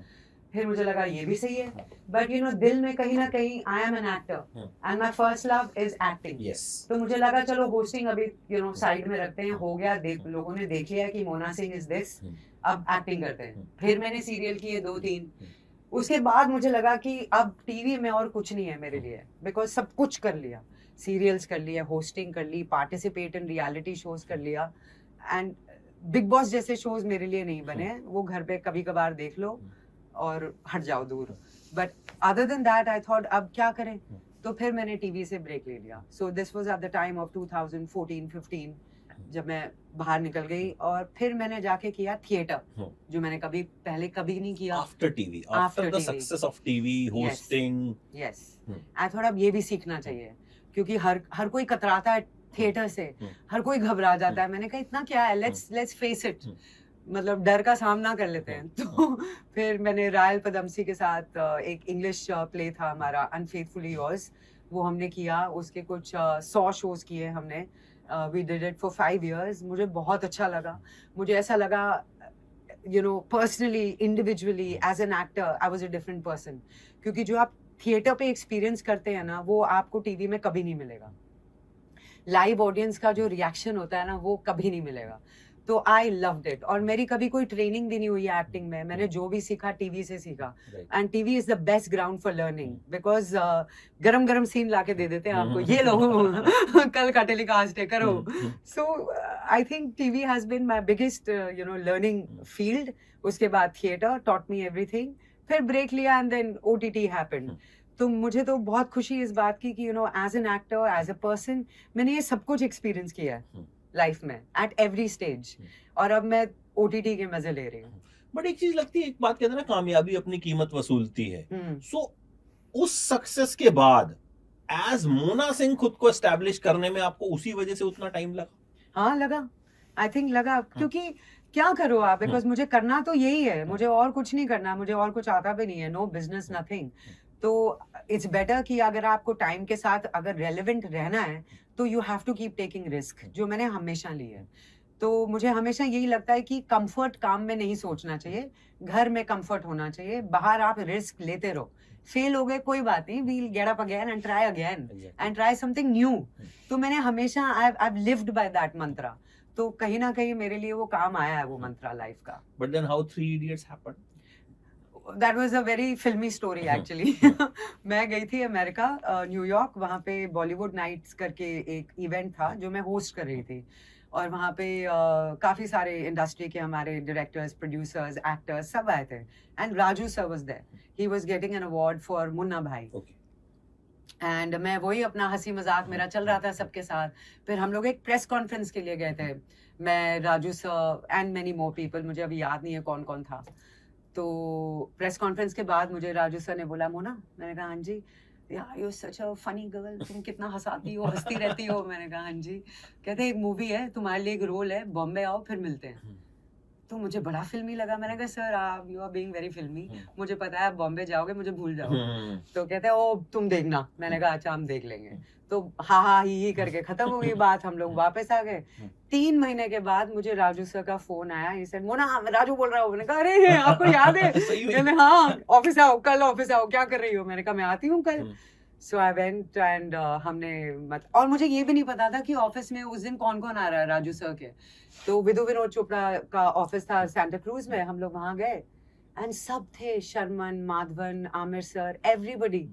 Speaker 1: फिर मुझे लगा ये भी सही है, बट दिल में कहीं ना कहीं I am an actor and my first love is acting. तो मुझे लगा चलो होस्टिंग अभी साइड में रखते हैं, हो गया, लोगों ने देख लिया कि मोना सिंह इज दिस, अब एक्टिंग करते हैं। फिर मैंने सीरियल किए 2-3। उसके बाद मुझे लगा कि अब टीवी में और कुछ नहीं है मेरे लिए, बिकॉज सब कुछ कर लिया, सीरियल्स कर लिया, होस्टिंग कर ली, पार्टिसिपेट इन रियलिटी शोज कर लिया, एंड बिग बॉस जैसे शोज मेरे लिए नहीं बने। वो घर पे कभी कभार देख लो और हट जाओ दूर, but other than that I thought अब क्या करें। तो फिर मैंने टीवी से ब्रेक ले लिया। So this was at the time of 2014-15 जब मैं बाहर निकल गई, और फिर मैंने जाके किया थिएटर, जो मैंने पहले कभी नहीं किया।
Speaker 2: After TV, after the success of TV hosting,
Speaker 1: yes, I thought अब ये भी सीखना चाहिए, क्योंकि हर कोई कतराता है थिएटर से, हर कोई घबरा जाता है। मैंने कहा इतना क्या है, लेट्स फेस इट, मतलब डर का सामना कर लेते हैं। तो फिर मैंने रायल पदमसी के साथ एक इंग्लिश प्ले था हमारा, अनफेथफुली योर्स, वो हमने किया। उसके कुछ 100 शोज किए हमने। We did it for 5 years। मुझे बहुत अच्छा लगा। मुझे ऐसा लगा, you know, personally, individually, as an actor, I was a different person। क्योंकि जो आप थिएटर पे एक्सपीरियंस करते हैं ना, वो आपको टीवी में कभी नहीं मिलेगा। लाइव ऑडियंस का जो रिएक्शन होता है ना, वो कभी नहीं मिलेगा। तो आई लव्ड इट। और मेरी कभी कोई ट्रेनिंग भी नहीं हुई है एक्टिंग में। मैंने जो भी सीखा टीवी से सीखा। And TV is the best ground for learning, because गरम गरम सीन लाके दे देते हैं आपको, ये लो कल का टेलीकास्ट है, करो। So I think TV has been my biggest learning field. उसके बाद थिएटर टॉट मी एवरीथिंग। फिर ब्रेक लिया एंड देन ओटीटी हैपेंड। तो मुझे तो बहुत खुशी इस बात की कि as an actor, as a person, मैंने ये सब कुछ एक्सपीरियंस किया है लाइफ में, एट एवरी स्टेज। और अब मैं ओटीटी के मजे ले रही हूँ।
Speaker 2: बट एक चीज लगती है, एक बात कहते हैं ना, कामयाबी अपनी कीमत वसूलती है। सो उस सक्सेस के बाद एज मोना सिंह खुद को एस्टैब्लिश करने में आपको उसी वजह से उतना टाइम लगा?
Speaker 1: हाँ लगा, आई थिंक लगा। क्योंकि क्या करो आप, बिकॉज मुझे करना तो यही है, मुझे और कुछ नहीं करना, मुझे और कुछ आता भी नहीं है, नो बिजनेस नथिंग। तो इट्स बेटर कि अगर आपको टाइम के साथ अगर रेलेवेंट रहना है तो you have to keep taking risk, जो मैंने हमेशा ली है। तो मुझे हमेशा यही लगता है कि कंफर्ट काम में नहीं सोचना चाहिए, घर में कंफर्ट होना चाहिए। बाहर आप रिस्क लेते रहो, फेल हो गए कोई बात नहीं, we'll get up again and try something new. तो मैंने हमेशा I have lived by that mantra. तो कहीं ना कहीं मेरे लिए वो काम आया है, वो मंत्रा लाइफ का।
Speaker 2: But then how 3 Idiots happened?
Speaker 1: That was a very filmy story actually। मैं गई थी अमेरिका, न्यूयॉर्क, वहाँ पे बॉलीवुड नाइट्स करके एक इवेंट था जो मैं होस्ट कर रही थी। और वहाँ पे काफी सारे इंडस्ट्री के हमारे डायरेक्टर्स, प्रोड्यूसर्स, एक्टर्स सब आए थे। And Raju sir was there, he was getting an award for Munna Bhai. And मैं वही अपना हंसी मजाक मेरा चल रहा था सबके साथ। फिर हम लोग एक प्रेस कॉन्फ्रेंस के लिए गए थे, मैं, Raju sir and many more people, मुझे अभी याद नहीं है कौन कौन था। तो प्रेस कॉन्फ्रेंस के बाद मुझे राजू सर ने बोला, मोना, मैंने कहा हाँ जी, यार you such a funny girl, तुम कितना हंसाती हो, हंसती रहती हो। मैंने कहा हाँ जी। कहते एक मूवी है तुम्हारे लिए, एक रोल है, बॉम्बे आओ फिर मिलते हैं। तो मुझे बड़ा फिल्मी लगा। मैंने कहा सर आप यू आर बीइंग वेरी फिल्मी, मुझे पता है आप बॉम्बे जाओगे, मुझे भूल जाओ। तो कहते ओ तुम देखना। मैंने कहा अच्छा हम देख लेंगे। तो हाँ हाँ ही करके खत्म हो गई बात, हम लोग वापस आ गए। 3 महीने के बाद मुझे राजू सर का फोन आया, ही सेड मोना राजू बोल रहा हूँ। मैंने कहा अरे आपको याद है? कहते हाँ ऑफिस आओ, कल ऑफिस आओ, क्या कर रही हो? मैंने कहा मैं आती हूँ कल। सो आई वेंट एंड हमने और मुझे ये भी नहीं पता था कि ऑफिस में उस दिन कौन कौन आ रहा है राजू सर के। तो विदु विनोद चोपड़ा का ऑफिस था सेंटा क्रूज में, हम लोग वहां गए एंड सब थे, Sharman, Madhavan, Aamir sir, everybody.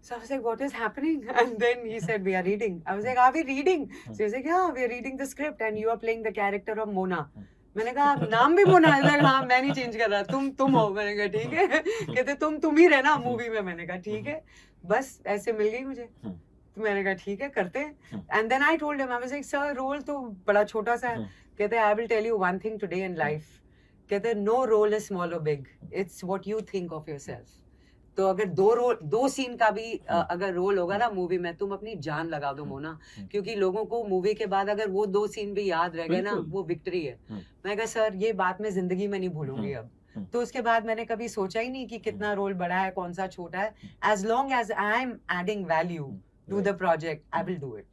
Speaker 1: So I was like, what is happening? And then he said, we are reading. I was like, are we reading? So he said, yeah, we are reading the script and you are playing the character of Mona. मैंने कहा नाम भी मोना है? हाँ मैं नहीं change कर रहा, तुम हो। मैंने कहा ठीक है। कहते तुम ही रहना मूवी में। मैंने कहा ठीक है। बस ऐसे मिल गई मुझे। तो मैंने कहा ठीक है करते हैं। And then I told him, I was like sir role तो बड़ा छोटा सा है। कहते I will tell you one thing today in life. कहते नो रोल इज स्मॉल और big, it's what you think of yourself. तो अगर दो सीन का भी अगर रोल होगा ना मूवी में, तुम अपनी जान लगा दो मोना, क्योंकि लोगों को मूवी के बाद अगर वो 2 सीन भी याद रह गए ना, वो विक्ट्री है। मैं कहा सर ये बात मैं जिंदगी में नहीं भूलूंगी अब। तो उसके बाद मैंने कभी सोचा ही नहीं कि कितना रोल बड़ा है, कौन सा छोटा है। As long as I am adding value to the project, I will do it.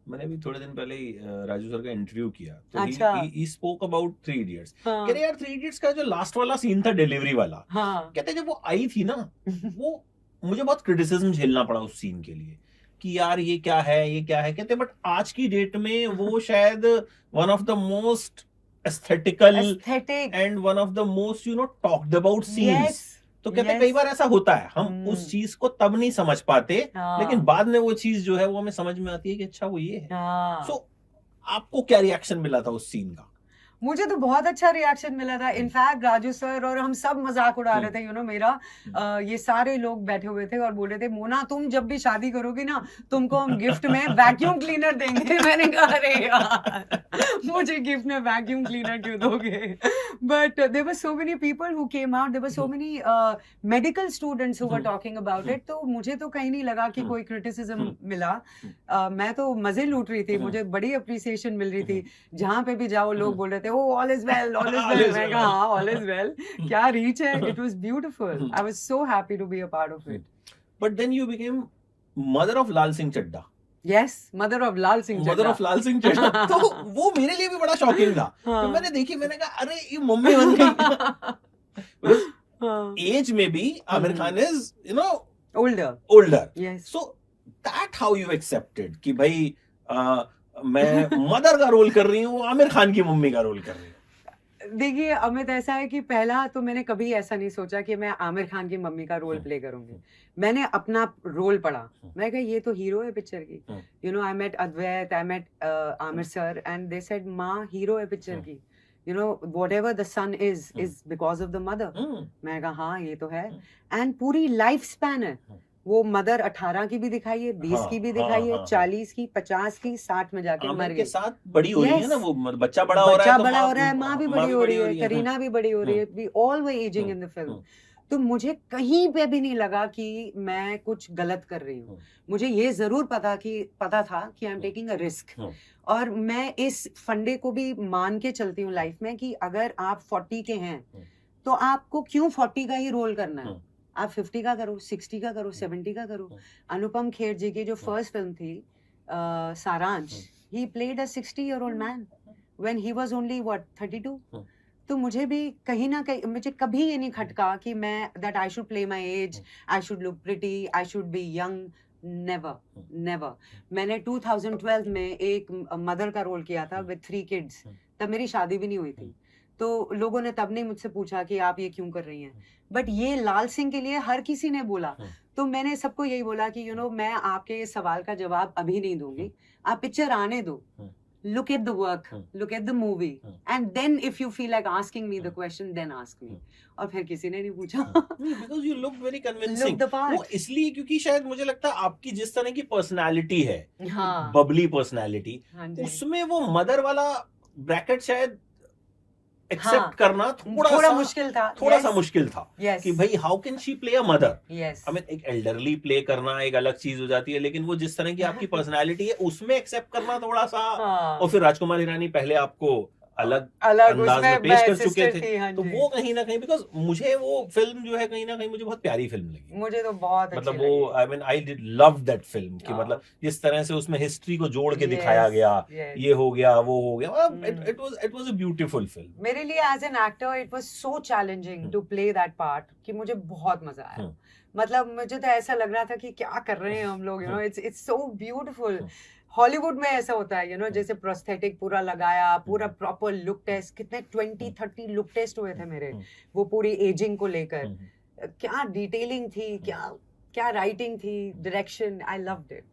Speaker 2: मैंने भी थोड़े दिन पहले ही राजू सर का इंटरव्यू किया, तो
Speaker 1: अच्छा।
Speaker 2: he spoke about 3 Idiots।
Speaker 1: हाँ।
Speaker 2: कहते यार 3 Idiots का जो लास्ट वाला सीन था डिलीवरी वाला,
Speaker 1: हाँ।
Speaker 2: कहते जब वो आई थी ना, वो मुझे बहुत क्रिटिसिज्म झेलना पड़ा उस सीन के लिए कि यार ये क्या है, ये क्या है। कहते बट आज की डेट में वो शायद one of the most aesthetical and one of the most talked about scenes. तो कहते कई बार ऐसा होता है, हम उस चीज को तब नहीं समझ पाते, लेकिन बाद में वो चीज जो है वो हमें समझ में आती है कि अच्छा वो ये है। सो आपको क्या रिएक्शन मिला था उस सीन का?
Speaker 1: मुझे तो बहुत अच्छा रिएक्शन मिला था। इनफैक्ट राजू सर और हम सब मजाक उड़ा रहे थे, मेरा ये सारे लोग बैठे हुए थे और बोले थे मोना तुम जब भी शादी करोगी ना तुमको हम गिफ्ट में वैक्यूम क्लीनर देंगे। मैंने कहा अरे यार मुझे गिफ्ट में वैक्यूम क्लीनर क्यों दोगे? But there were so many people who came out, there were so many medical students who were talking about it. तो मुझे तो कहीं नहीं लगा कि कोई क्रिटिसिज्म मिला। मैं तो मजे लूट रही थी, मुझे बड़ी अप्रिसिएशन मिल रही थी। जहां पे भी जाओ लोग बोल रहे थे oh all is well, all is well. मैं कहा हाँ ऑल इज वेल, क्या रीच है। It was beautiful, I was so happy to be a part of it.
Speaker 2: But then you became mother of Lal Singh Chaddha.
Speaker 1: Yes, mother of Lal Singh
Speaker 2: mother of Lal Singh Chaddha. तो वो मेरे लिए भी बड़ा शॉकिंग था। तो मैंने देखी, मैंने कहा अरे ये मम्मी बन गई। एज में भी Aamir Khan is older.
Speaker 1: Yes,
Speaker 2: so that how you accepted कि भाई मैं मदर का रोल कर रही हूँ, आमिर खान की मम्मी का रोल कर रही हूँ।
Speaker 1: देखिए अमित, ऐसा है कि पहला तो मैंने कभी ऐसा नहीं सोचा कि मैं आमिर खान की मम्मी का रोल प्ले करूंगी। मैंने अपना रोल पढ़ा, मैं कहा ये तो हीरो है पिक्चर की। I met Advait, I met Aamir sir and they said माँ हीरो है पिक्चर की। whatever the son is because of the mother। मैंने कहा हाँ ये तो है। एंड पूरी लाइफ स्पैन है, वो मदर 18 की भी दिखाई है, 20 की भी दिखाई है, 40 की, 50 की, 60 में जाके मर गई।
Speaker 2: साथ बड़ी हो रही है ना, वो बच्चा बड़ा हो रहा है,
Speaker 1: माँ भी बड़ी हो रही है, करीना भी बड़ी हो रही है। We all were ageing in the film. तो मुझे कहीं पे भी नहीं लगा कि मैं कुछ गलत कर रही हूँ। मुझे ये जरूर पता था कि I am taking a risk. और मैं इस फंडे को भी मान के चलती हूँ लाइफ में कि अगर आप 40 के हैं तो आपको क्यों 40 का ही रोल करना है। आप 50 का करो, 60 का करो, 70 का करो। अनुपम खेर जी की जो फर्स्ट फिल्म थी सारांश, he played a 60-year-old man when he was only 32। तो मुझे भी कहीं ना कहीं, मुझे कभी ये नहीं खटका कि मैं that I should play my age, I should look pretty, I should be young. Never. मैंने 2012 में एक मदर का रोल किया था विद 3 किड्स। तब मेरी शादी भी नहीं हुई थी। तो लोगों ने तब नहीं मुझसे पूछा कि आप ये क्यों कर रही हैं। बट ये लाल सिंह के लिए हर किसी ने बोला। तो मैंने सबको यही बोला कि मैं आपके ये सवाल का जवाब अभी नहीं दूंगी, आप पिक्चर आने दो, look at the work, look at the movie, and then if you feel like asking me the question, then ask me। और फिर किसी ने नहीं पूछा।
Speaker 2: Because you look very convincing।
Speaker 1: Look the part।
Speaker 2: वो इसलिए क्योंकि शायद मुझे लगता है आपकी जिस तरह की पर्सनालिटी है,
Speaker 1: हाँ,
Speaker 2: बबली पर्सनालिटी, उसमें वो मदर वाला ब्रैकेट शायद एक्सेप्ट करना थोड़ा
Speaker 1: मुश्किल था,
Speaker 2: थोड़ा सा मुश्किल था। कि भाई how can she play a mother. I mean एक एल्डरली प्ले करना एक अलग चीज हो जाती है, लेकिन वो जिस तरह की आपकी पर्सनालिटी है उसमें एक्सेप्ट करना थोड़ा सा। और फिर राजकुमार ईरानी पहले आपको अलग अंदाज में पेश कर चुके थे। तो वो कहीं ना कहीं, बिकॉज मुझे वो फिल्म जो है कहीं ना कहीं मुझे बहुत प्यारी फिल्म लगी।
Speaker 1: मुझे तो बहुत
Speaker 2: मतलब वो I mean I did love that film कि मतलब जिस तरह से उसमें हिस्ट्री को जोड़ के दिखाया गया, ये हो गया वो हो गया। It was a beautiful film.
Speaker 1: मेरे लिए as an actor it was so challenging to play that part कि मुझे बहुत मजा आया। मतलब मुझे तो ऐसा लग रहा था कि क्या कर रहे हैं हम लोग। It's so beautiful. हॉलीवुड में ऐसा होता है जैसे प्रोस्थेटिक पूरा लगाया, पूरा प्रॉपर लुक टेस्ट, कितने 20-30 लुक टेस्ट हुए थे मेरे, वो पूरी एजिंग को लेकर। क्या डिटेलिंग थी, क्या राइटिंग थी, डायरेक्शन, आई लव्ड इट।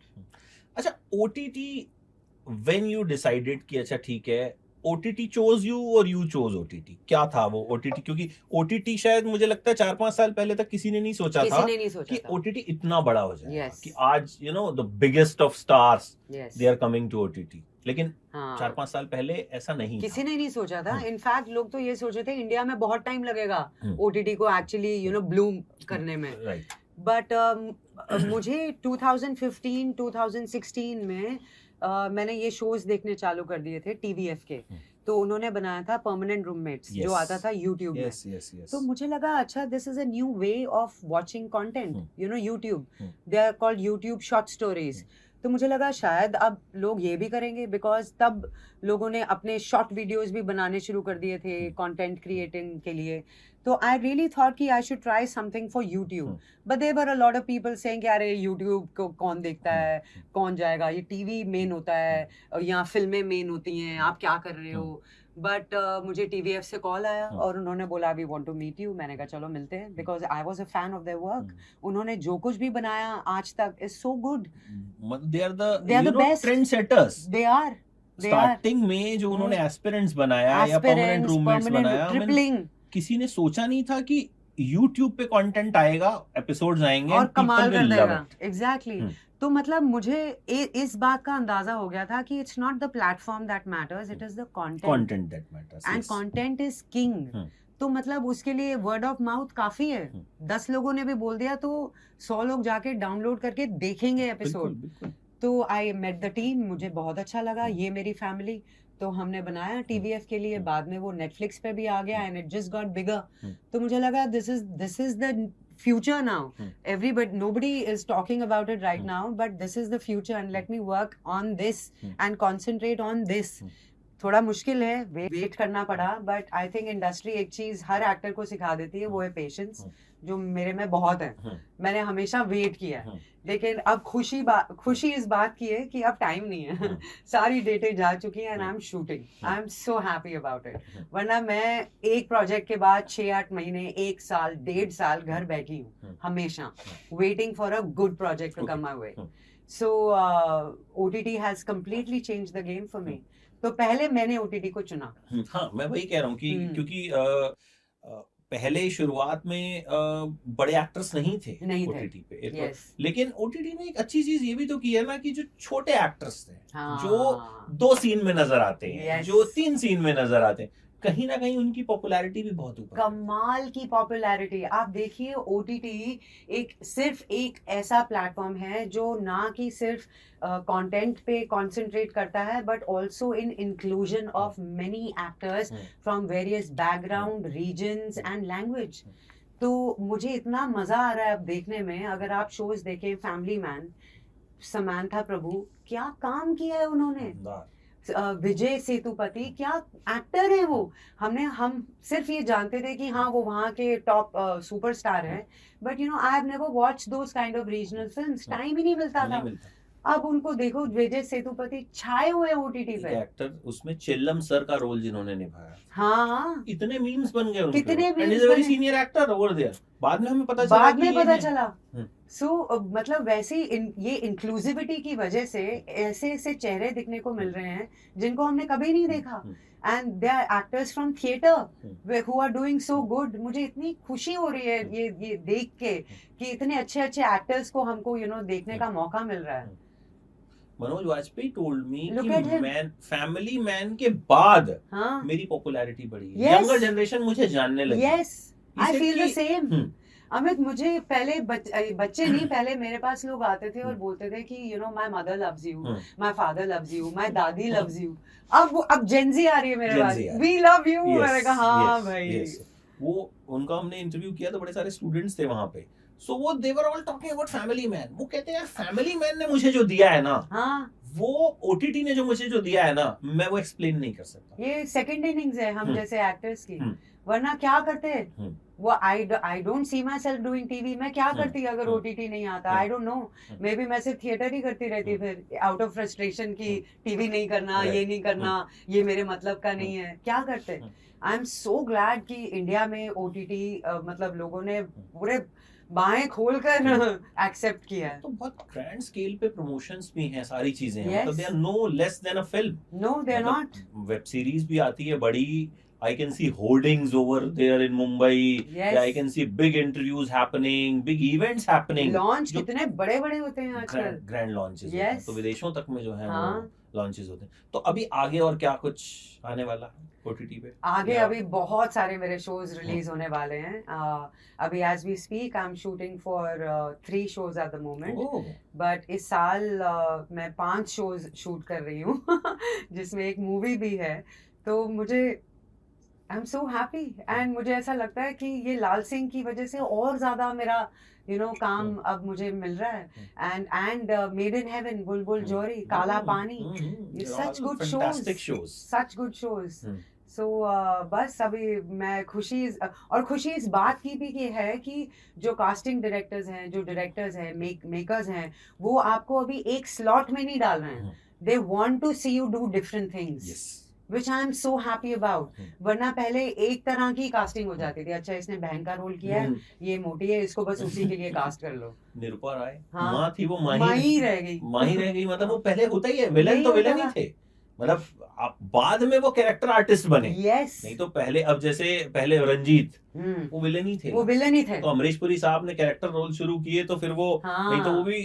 Speaker 2: अच्छा, ओटीटी व्हेन यू डिसाइडेड कि अच्छा ठीक है ओटीटी चोज यू और यू चोज ओटीटी, क्या था वो ओटीटी? क्योंकि ओटीटी शायद मुझे लगता है 4-5 साल पहले तक किसी ने नहीं सोचा था कि ओटीटी इतना बड़ा हो जाएगा कि आज the biggest of stars they are coming to OTT. लेकिन 4-5 साल पहले ऐसा नहीं
Speaker 1: किसी ने नहीं सोचा था। इनफैक्ट लोग तो ये सोचे थे इंडिया में बहुत टाइम लगेगा ओटीटी को एक्चुअली ब्लूम करने में। बट मुझे 2015-2016 में मैंने ये शोज देखने चालू कर दिए थे TVF के। तो उन्होंने बनाया था परमानेंट रूममेट्स, जो आता था यूट्यूब में। तो मुझे लगा अच्छा this is a new way of watching content, YouTube. They are called YouTube short stories. तो मुझे लगा शायद अब लोग ये भी करेंगे, बिकॉज तब लोगों ने अपने शॉर्ट वीडियोस भी बनाने शुरू कर दिए थे कंटेंट क्रिएटिंग के लिए। तो आई रियली थॉट कि I should try something for YouTube. But there were a lot of people saying कि अरे यूट्यूब को कौन देखता है, कौन जाएगा, ये टीवी मेन होता है या फिल्में मेन होती हैं, आप क्या कर रहे हो। बट मुझे TVF से कॉल आया और उन्होंने बोला we want to meet you. मैंने कहा चलो मिलते हैं, because I was a fan of their work. उन्होंने जो कुछ भी बनाया आज तक is so good.
Speaker 2: They are the best trend setters.
Speaker 1: They are They are
Speaker 2: starting में जो उन्होंने एस्पिरेंट्स बनाया या परमानेंट रूममेट्स बनाया,
Speaker 1: ट्रिपलिंग,
Speaker 2: किसी ने सोचा नहीं था कि YouTube पे कंटेंट आएगा, एपिसोड्स आएंगे
Speaker 1: और
Speaker 2: and people
Speaker 1: कमाल कर
Speaker 2: will love
Speaker 1: देगा।
Speaker 2: it.
Speaker 1: एग्जैक्टली तो मतलब मुझे इस बात का अंदाजा हो गया था कि it's not the platform that matters, it is the content,
Speaker 2: Content that matters.
Speaker 1: And
Speaker 2: Yes.
Speaker 1: Content is king. तो मतलब उसके लिए वर्ड ऑफ माउथ काफी है। 10 लोगों ने भी बोल दिया तो 100 लोग जाके डाउनलोड करके देखेंगे एपिसोड।
Speaker 2: बिल्कुल।
Speaker 1: तो आई मेट द टीम, मुझे बहुत अच्छा लगा, ये मेरी फैमिली। तो हमने बनाया TVF के लिए, बाद में वो नेटफ्लिक्स पे भी आ गया एंड इट जस्ट गॉट बिगर। तो मुझे लगा this is the future now. Nobody is talking about it right now, but this is the future and let me work on this and concentrate on this. थोड़ा मुश्किल है, wait करना पड़ा, but I think industry एक चीज हर actor को सिखा देती है, वो है पेशेंस, जो मेरे में बहुत है। मैंने हमेशा वेट किया है, लेकिन अब खुशी इस बात की है कि अब टाइम नहीं है। सारी डेटें जा चुकी हैं and I am shooting, I am so happy about it. वरना मैं एक प्रोजेक्ट के बाद 6-8 महीने, 1 साल, 1.5 साल घर बैठी हूँ हमेशा, waiting for a good project to come my way. So OTT has completely change the game for me. तो पहले मैंने OTT को चुना।
Speaker 2: हाँ, मैं वही कह रहा हूँ कि क्योंकि पहले शुरुआत में बड़े एक्टर्स नहीं थे OTT पे,
Speaker 1: yes.
Speaker 2: लेकिन OTT ने एक अच्छी चीज ये भी तो की है ना कि जो छोटे एक्टर्स थे,
Speaker 1: हाँ.
Speaker 2: जो 2 सीन में नजर आते हैं,
Speaker 1: yes.
Speaker 2: जो 3 सीन में नजर आते हैं, कहीं ना कहीं उनकी पॉपुलैरिटी भी बहुत ऊपर,
Speaker 1: कमाल की पॉपुलैरिटी। आप देखिए OTT सिर्फ एक ऐसा प्लेटफॉर्म है जो ना कि सिर्फ कंटेंट पे कंसंट्रेट करता है, but also in inclusion of many actors from various background, reasons and language. तो मुझे इतना मजा आ रहा है अब देखने में। अगर आप शोज देखें, फैमिली मैन, समांथा प्रभु, क्या काम किया है उन्होंने। विजय सेतुपति, क्या एक्टर है वो। हम सिर्फ ये जानते थे कि हाँ वो वहाँ के टॉप सुपरस्टार हैं, but you know I have never watched those kind of regional films, time ही नहीं मिलता था। अब उनको देखो, विजय सेतुपति छाए हुए OTT पे।
Speaker 2: एक्टर उसमें चेल्लम सर का रोल जिन्होंने निभाया,
Speaker 1: हाँ,
Speaker 2: इतने मीम्स बन गए उनके,
Speaker 1: कितने
Speaker 2: and is a very senior actor over there. बाद में हमें पता चला सो मतलब वैसे ये इंक्लूसिविटी की वजह से ऐसे ऐसे चेहरे दिखने को मिल रहे हैं जिनको हमने कभी नहीं देखा, and they are actors from theatre who are doing so good. मुझे इतनी खुशी हो रही है ये देख के कि इतने अच्छे अच्छे एक्टर्स को हमको देखने का मौका मिल रहा है। मनोज वाजपेयी टोल्ड मी कि फैमिली मैन के बाद मेरी पॉपुलैरिटी बढ़ी है, यंगर जनरेशन मुझे जानने लगी।
Speaker 1: Yes, I feel the same. Amit, मुझे पहले बच्चे नहीं, पहले मेरे पास लोग आते थे और बोलते थे कि my mother loves you, my father loves you, my दादी लव्स यू। अब जेनजी आ रही है मेरे पास, वी लव यू। मैंने कहा हाँ भाई।
Speaker 2: वो उनका हमने इंटरव्यू किया तो बड़े सारे स्टूडेंट्स थे वहां पे, सो वो they were all talking about Family Man. वो कहते हैं फैमिली मैन ने मुझे जो दिया है ना, वो OTT ने जो मुझे जो दिया है ना, मैं वो एक्सप्लेन नहीं कर सकता।
Speaker 1: ये सेकंड इनिंग्स है हम जैसे एक्टर्स की, वरना क्या करते हैं वो। I don't see my self doing TV। मैं क्या करती अगर OTT नहीं आता, I don't know. May be मैं सिर्फ थिएटर ही करती रहती फिर, आउट ऑफ फ्रस्ट्रेशन की TV नहीं करना, ये नहीं करना, ये मेरे मतलब का नहीं है, क्या करते। आई एम सो ग्लैड कि इंडिया में OTT मतलब लोगों ने पूरे बाहें खोलकर एक्सेप्ट किया है।
Speaker 2: तो बहुत ग्रैंड स्केल पे प्रमोशंस भी हैं, सारी चीजें हैं, मतलब they are no less than a film.
Speaker 1: No, they are not.
Speaker 2: Web series भी आती है बड़ी, I can see hoardings over there in Mumbai.
Speaker 1: Yes.
Speaker 2: I can see big interviews happening, big events happening.
Speaker 1: Launch कितने बड़े बड़े होते हैं आजकल,
Speaker 2: ग्रैंड लॉन्चेस होते हैं, तो विदेशों तक में जो है
Speaker 1: हाँ।
Speaker 2: वो लॉन्चेस होते हैं। तो अभी आगे और क्या कुछ आने वाला है OTT पे?
Speaker 1: आगे अभी बहुत सारे मेरे शोज रिलीज होने वाले हैं। अभी as we speak I am shooting for 3 shows at the moment, but इस साल मैं 5 shows शूट कर रही हूँ जिसमें एक मूवी भी है। तो मुझे आई एम सो हैप्पी, एंड मुझे ऐसा लगता है कि ये लाल सिंह की वजह से और ज्यादा मेरा काम अब मुझे मिल रहा है। एंड मेड इन हेवन, बुलबुल जोरी, Kaala Paani, such good shows, such good shows. So बस अभी मैं खुशी इस बात की भी है कि जो कास्टिंग डायरेक्टर्स हैं, जो डायरेक्टर्स हैं, मेकर्स हैं, वो आपको अभी एक स्लॉट में नहीं डाल रहे हैं। They want to see you do different things, which I am so happy about. वरना पहले एक तरह की कास्टिंग हो जाती थी, अच्छा इसने बहन का रोल किया है, ये मोटी है, इसको बस उसी के लिए कास्ट कर लो।
Speaker 2: निरुपा राय
Speaker 1: हाँ,
Speaker 2: माँ थी, वो
Speaker 1: माही रह गई,
Speaker 2: मतलब वो पहले होता ही है, विलन तो विलन ही थे, मतलब आप बाद में वो कैरेक्टर आर्टिस्ट बने,
Speaker 1: यस
Speaker 2: नहीं तो पहले, अब जैसे पहले रंजीत वो विलन ही थे,
Speaker 1: वो विलन ही थे,
Speaker 2: तो अमरीश पुरी साहब ने कैरेक्टर रोल शुरू किए तो फिर वो, नहीं तो वो भी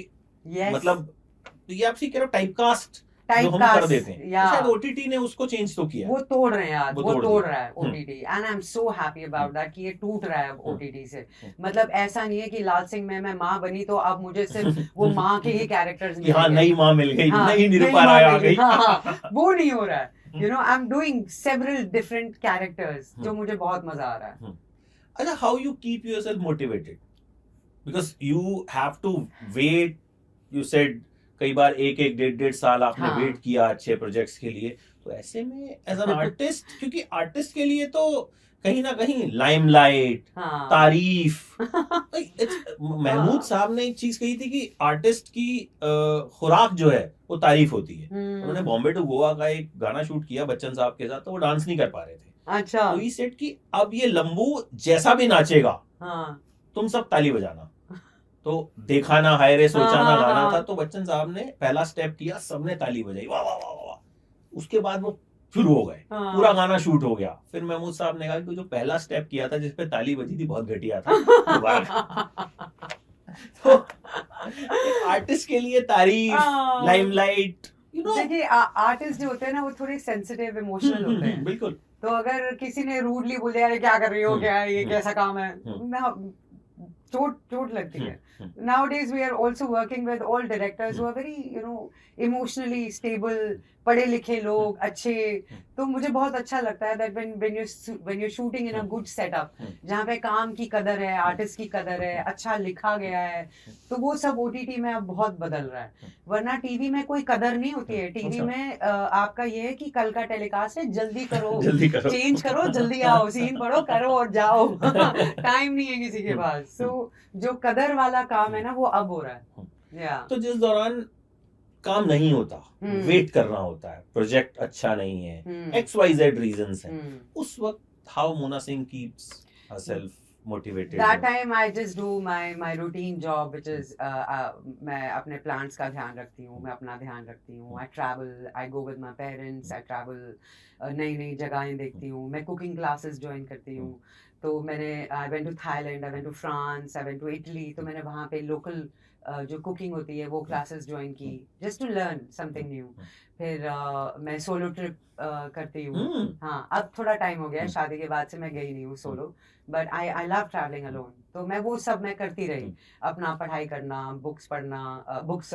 Speaker 1: यस
Speaker 2: मतलब, तो ये आप सी कह रहे हो टाइपकास्ट जो हम कर देते हैं,
Speaker 1: या
Speaker 2: तो शायद ओटीटी ने उसको चेंज तो किया,
Speaker 1: वो तोड़ रहे हैं यार, वो तोड़ रहा है
Speaker 2: hmm.
Speaker 1: OTT, and I am so happy about that कि ये टूट रहा है अब ओटीटी से।
Speaker 2: हम्म।
Speaker 1: मतलब ऐसा नहीं है कि लाल सिंह में मैं माँ बनी तो अब मुझे सिर्फ वो माँ के ही कैरेक्टर्स
Speaker 2: कि हाँ नई माँ मिल गई,
Speaker 1: हाँ,
Speaker 2: नई
Speaker 1: नई
Speaker 2: निरूपा
Speaker 1: माँ
Speaker 2: राय आ
Speaker 1: मिल गई,
Speaker 2: गई,
Speaker 1: हाँ, वो नहीं हो रहा है। You know I am doing several different characters जो मुझे बहुत मजा आ रहा है।
Speaker 2: अच्छा, how you keep yourself motivated, because you have to wait, you said कई बार एक एक डेढ़ डेढ़ साल आपने
Speaker 1: हाँ।
Speaker 2: वेट किया अच्छे प्रोजेक्ट्स के लिए, तो ऐसे में एज एन आर्टिस्ट, क्योंकि आर्टिस्ट के लिए तो कहीं ना कहीं लाइमलाइट,
Speaker 1: हाँ।
Speaker 2: तारीफ, महमूद साहब ने एक चीज कही थी कि आर्टिस्ट की खुराक जो है वो तारीफ होती है। उन्होंने बॉम्बे टू गोवा का एक गाना शूट किया बच्चन साहब के साथ, तो वो डांस नहीं कर पा रहे थे,
Speaker 1: अच्छा
Speaker 2: तो ही सेट कि अब ये लंबू जैसा भी नाचेगा
Speaker 1: हाँ
Speaker 2: तुम सब ताली बजाना। तो देखा ना हाय रे सोचा ना
Speaker 1: हाँ,
Speaker 2: गाना
Speaker 1: हाँ।
Speaker 2: था, तो बच्चन साहब ने पहला स्टेप किया, सबने ताली बजाई, वाह वाह वाह वाह वाह। उसके बाद वो शुरू हो गए,
Speaker 1: हाँ।
Speaker 2: पूरा गाना शूट हो गया। फिर महमूद साहब ने कहा कि जो पहला स्टेप किया था जिसपे ताली बजी थी बहुत घटिया था, दोबारा। तो आर्टिस्ट के लिए तारीफ,
Speaker 1: हाँ।
Speaker 2: लाइमलाइट, यू नो,
Speaker 1: देखिए आर्टिस्ट जो होते हैं ना वो थोड़े सेंसिटिव इमोशनल होते हैं,
Speaker 2: बिल्कुल।
Speaker 1: तो अगर किसी ने रूडली बोल दिया अरे क्या कर रही हो, क्या है ये, कैसा काम है, चोट लगती है। Nowadays we are also working with all directors who are very, you know, emotionally stable, पढ़े लिखे लोग, अच्छे। तो मुझे बहुत अच्छा लगता है that when you're shooting in a good setup, जहाँ पे काम की कदर है, आर्टिस्ट की कदर है, अच्छा लिखा गया है, तो वो सब OTT में अब बहुत बदल रहा है। वरना टीवी में कोई कदर नहीं होती है। टीवी में आपका ये है कि कल का टेलीकास्ट है, जल्दी करो, चेंज करो, जल्दी आओ, सीन पढ़ो, करो और जाओ। टाइम नहीं है किसी के पास। सो जो कदर वाला काम है ना वो अब हो रहा है। या
Speaker 2: तो जिस दौरान काम नहीं होता, वेट करना होता है, प्रोजेक्ट अच्छा नहीं है, XYZ रीजंस हैं, उस वक्त how Mona Singh keeps herself motivated?
Speaker 1: That time I just do my routine job, which is मैं अपने plants का ध्यान रखती हूँ, मैं अपना ध्यान रखती हूँ। I travel, I go with my parents, I travel, नई नई जगहें देखती हूँ, मैं cooking classes join करती हूँ। तो मैंने I went to Thailand, I went to France, I went to Italy, तो मैंने वहाँ पे local जो कुकिंग होती है वो क्लासेस ज्वाइन की, just to learn something new. फिर मैं सोलो ट्रिप करती हूँ। हाँ अब थोड़ा टाइम हो गया है, शादी के बाद से मैं गई नहीं हूँ solo, but I love travelling alone. तो मैं वो सब मैं करती रही, अपना पढ़ाई करना, बुक्स पढ़ना, books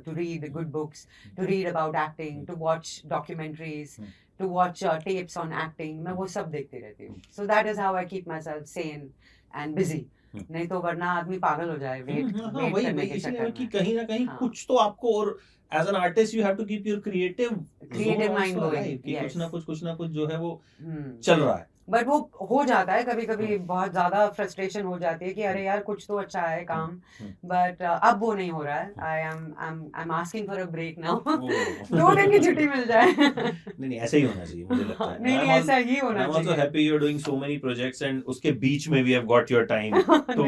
Speaker 1: to read good books, to read about acting, to watch documentaries, to watch tapes on acting, मैं वो सब देखती रहती हूँ। So that is how I keep myself sane and busy. नहीं तो वरना आदमी पागल हो जाए वेट करने के चक्कर में।
Speaker 2: कि कहीं ना कहीं कुछ तो आपको, और as an artist you have to keep your creative
Speaker 1: mind going,
Speaker 2: कुछ ना कुछ जो है वो चल रहा है।
Speaker 1: बट वो हो जाता है कभी कभी, बहुत ज्यादा फ्रस्ट्रेशन हो जाती है कि अरे यार कुछ तो अच्छा है काम, बट अब वो नहीं हो रहा है। I am asking for a break now. 2 दिन की छुट्टी मिल जाए।
Speaker 2: नहीं ऐसा ही होना चाहिए, मुझे लगता है।
Speaker 1: नहीं ऐसा ही होना चाहिए।
Speaker 2: I'm also happy you're doing so many projects and उसके बीच में we have got your time to do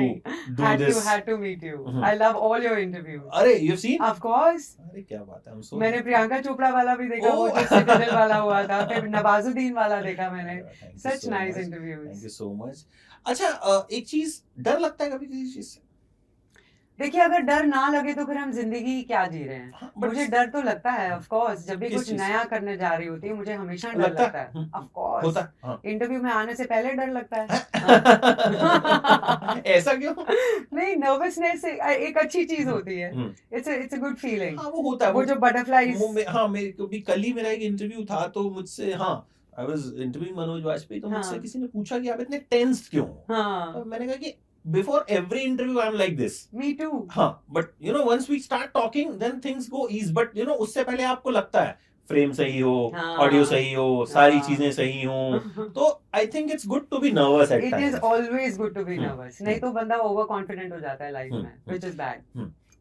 Speaker 2: this.
Speaker 1: Had to meet you. I love all your interviews.
Speaker 2: अरे you've seen?
Speaker 1: Of course.
Speaker 2: अरे क्या बात है, I'm so
Speaker 1: मैंने प्रियंका चोपड़ा वाला भी देखा, वो जो सिटीजन वाला हुआ था, फिर नवाजुद्दीन वाला देखा मैंने। Such nice interviews.
Speaker 2: Thank you so much. अच्छा एक चीज, डर लगता है कभी किसी चीज से?
Speaker 1: देखिए अगर डर ना लगे तो फिर हम जिंदगी क्या जी रहे हैं।
Speaker 2: हाँ,
Speaker 1: मुझे डर तो लगता है ऑफ कोर्स, जब भी कुछ नया करने जा रही होती है मुझे हमेशा डर लगता है। ऑफ कोर्स इंटरव्यू में आने से पहले डर लगता है।
Speaker 2: ऐसा क्यों?
Speaker 1: नहीं, नर्वसनेस एक अच्छी चीज होती है। It's a good feeling.
Speaker 2: हाँ, वो होता है,
Speaker 1: वो जो बटरफ्लाईज।
Speaker 2: हाँ, मेरे को भी कल ही मेरा एक इंटरव्यू था, तो मुझसे I was interviewing Manoj Vajpayee, तो मुझसे किसी ने पूछा कि आप इतने टेंस्ड क्यों हो? तो मैंने कहा कि before every interview I'm like this.
Speaker 1: Me too.
Speaker 2: हाँ, but you know once we start talking then things go easy, but you know उससे पहले आपको लगता है फ्रेम सही हो, ऑडियो सही हो, सारी चीजें सही हो, तो I think it's good to be nervous at times.
Speaker 1: It is always good to be nervous. नहीं तो बंदा ओवर कॉन्फिडेंट हो जाता है लाइफ में, which is bad.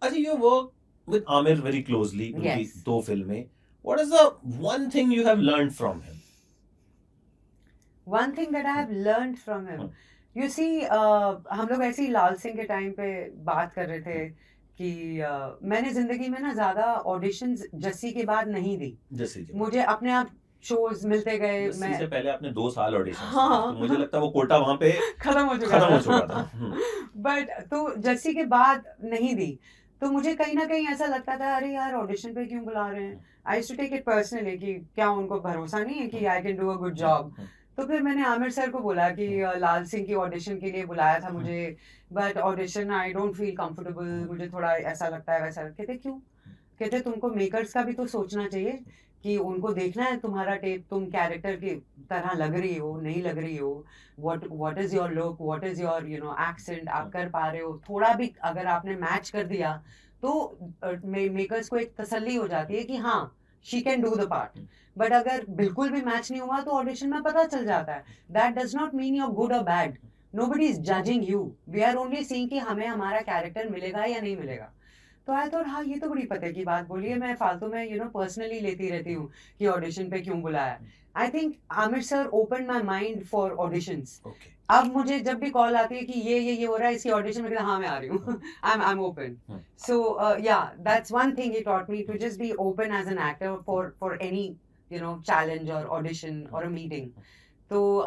Speaker 2: अच्छा, you work with Aamir very closely, उनकी 2 फिल्में. What is the one thing you have learned from him?
Speaker 1: One thing that I have learned from him. You see, हम लोग ऐसे ही लाल सिंह के टाइम पे बात कर रहे थे कि मैंने जिंदगी में ना ज्यादा ऑडिशंस जस्सी के बाद नहीं दी।
Speaker 2: जैसे कि
Speaker 1: मुझे अपने आप शोज मिलते गए।
Speaker 2: जस्सी
Speaker 1: मैं
Speaker 2: से पहले आपने 2 साल ऑडिशन
Speaker 1: हाँ।
Speaker 2: तो मुझे लगता है वो कोटा वहां पे
Speaker 1: खत्म हो
Speaker 2: चुका था।
Speaker 1: बट तो जस्सी के बाद नहीं दी, तो मुझे कहीं ना कहीं ऐसा लगता था अरे यार ऑडिशन पे क्यों बुला रहे हैं। I used to take it personally कि क्या उनको भरोसा नहीं है कि I can do a good job. तो फिर मैंने आमिर सर को बोला कि लाल सिंह की ऑडिशन के लिए बुलाया था मुझे, but audition I don't feel comfortable, मुझे थोड़ा ऐसा लगता है वैसा। कहते क्यों? कहते तुमको मेकर्स का भी तो सोचना चाहिए कि उनको देखना है तुम्हारा टेप, तुम कैरेक्टर की तरह लग रही हो नहीं लग रही हो, what is your look, what is your accent, आप कर पा रहे हो। थोड़ा भी अगर आपने मैच कर दिया तो मेकर्स को एक तसल्ली हो जाती है कि हाँ she can do the part. But अगर बिल्कुल भी मैच नहीं हुआ तो ऑडिशन में पता चल जाता है। That does not mean you're good और bad, nobody is judging you, we are only seeing कि हमें हमारा कैरेक्टर मिलेगा या नहीं मिलेगा। तो आई थॉट हाँ ये तो बड़ी पते की बात बोली है, मैं फालतू में पर्सनली लेती रहती हूँ कि ऑडिशन पे क्यों बुलाया। I think Aamir sir open my mind for auditions. अब मुझे जब भी कॉल आती है कि ये हो रहा है इसकी ऑडिशन में, हाँ मैं आ रही हूँ। I M open. So yeah that's one thing he taught me, to just be open as an actor for any challenge और ऑडिशन और अ मीटिंग। तो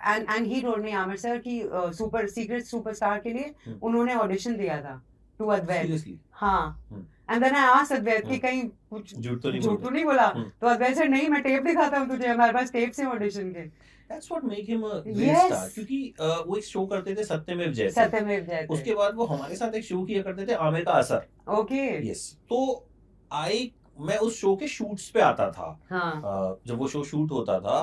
Speaker 1: and he told me Aamir sir कि सुपर सीक्रेट सुपरस्टार के लिए उन्होंने audition दिया था to Advait. हाँ, and then I asked Advait कि कहीं कुछ झूठ तो नहीं बोला। तो अद्वैत सर नहीं, मैं टेप दिखाता हूँ तुझे, हमारे पास टेप से ऑडिशन के।
Speaker 2: That's what make him a great star. क्योंकि वो एक शो करते थे सत्यमेव जयते। उसके बाद वो हमारे साथ एक शो किया करते थे आमिर का असर।
Speaker 1: ओके।
Speaker 2: यस, तो मैं उस शो के शूट्स पे आता था।
Speaker 1: हाँ।
Speaker 2: जब वो शो शूट होता था,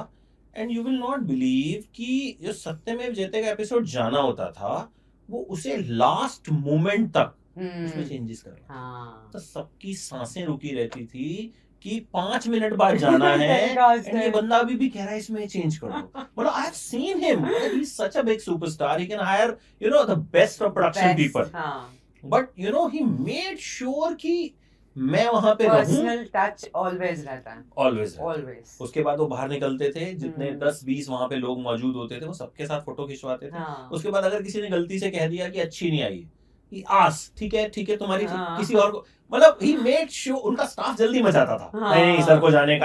Speaker 2: and you will not believe कि जो सत्यमेव जयते का एपिसोड जाना होता था वो उसे लास्ट मोमेंट तक उसमें चेंजेस करना। तो सबकी सांसें रुकी रहती थी कि 5 मिनट बाद जाना है एंड ये बंदा अभी भी कह रहा है इसमें चेंज कर दो। मतलब I have seen him, he is such a big superstar, he can hire the best of production people, but he made sure कि मैं वहां पे रहूं।
Speaker 1: पर्सनल टच ऑलवेज रहता है, ऑलवेज।
Speaker 2: उसके बाद वो बाहर निकलते थे, जितने 10-20 वहां पे लोग मौजूद होते थे वो सबके साथ फोटो खिंचवाते थे। उसके बाद अगर किसी ने गलती से कह दिया कि अच्छी नहीं आई, ठीक है तुम्हारी किसी और को, मतलब ही मेड श्योर, उनका स्टाफ जल्दी मचाता था नहीं सर को जाने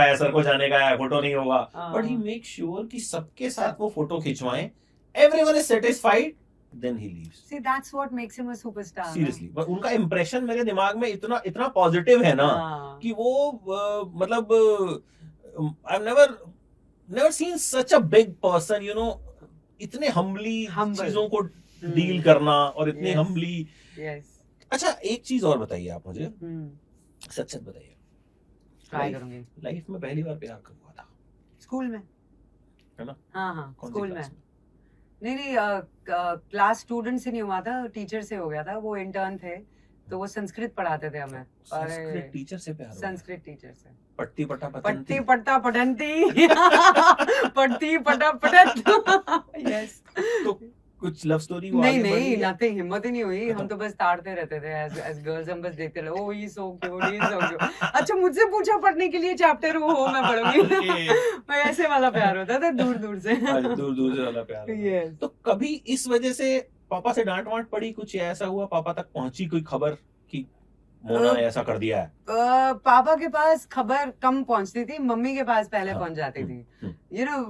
Speaker 2: का है फोटो नहीं होगा, बट ही मेक श्योर कि सबके साथ वो फोटो खिंचवाएं, everyone is satisfied, then he leaves.
Speaker 1: See, that's what makes him a superstar.
Speaker 2: Seriously, but उनका impression मेरे दिमाग में इतना पॉजिटिव है ना कि वो मतलब I've never seen such a big person, इतने humbly चीजों को डील करना और इतने humbly। अच्छा, एक चीज और बताइए आप मुझे, सच बताइए,
Speaker 1: ट्राई करूंगी।
Speaker 2: लाइफ में पहली बार प्यार कब हुआ था?
Speaker 1: स्कूल में,
Speaker 2: है ना?
Speaker 1: हाँ, स्कूल में। नहीं, क्लास स्टूडेंट से नहीं हुआ था, टीचर से हो गया था। वो इंटर्न थे तो वो संस्कृत पढ़ाते थे हमें।
Speaker 2: संस्कृत टीचर से प्यार?
Speaker 1: संस्कृत टीचर से।
Speaker 2: पट्टी पटा
Speaker 1: पट्टी पट्टा पटंती पट्टी पटा पटत। यस।
Speaker 2: तो कुछ लव स्टोरी?
Speaker 1: नहीं, नथिंग, हिम्मत ही नहीं हुई। हम तो बस ताड़ते रहते थे एज गर्ल्स, हम बस देखते रहे, ओह ही सो क्यूट। अच्छा, मुझसे पूछा पढ़ने के लिए चैप्टर, वो मैं पढ़ूंगी। मैं ऐसे वाला प्यार होता था, दूर से
Speaker 2: वाला प्यार। तो कभी इस वजह से पापा से डांट वांट पड़ी, कुछ ऐसा हुआ, पापा तक पहुंची कोई खबर कि मोना ने ऐसा कर दिया है?
Speaker 1: पापा के पास खबर कम पहुंचती थी, मम्मी के पास पहले पहुंच जाती थी।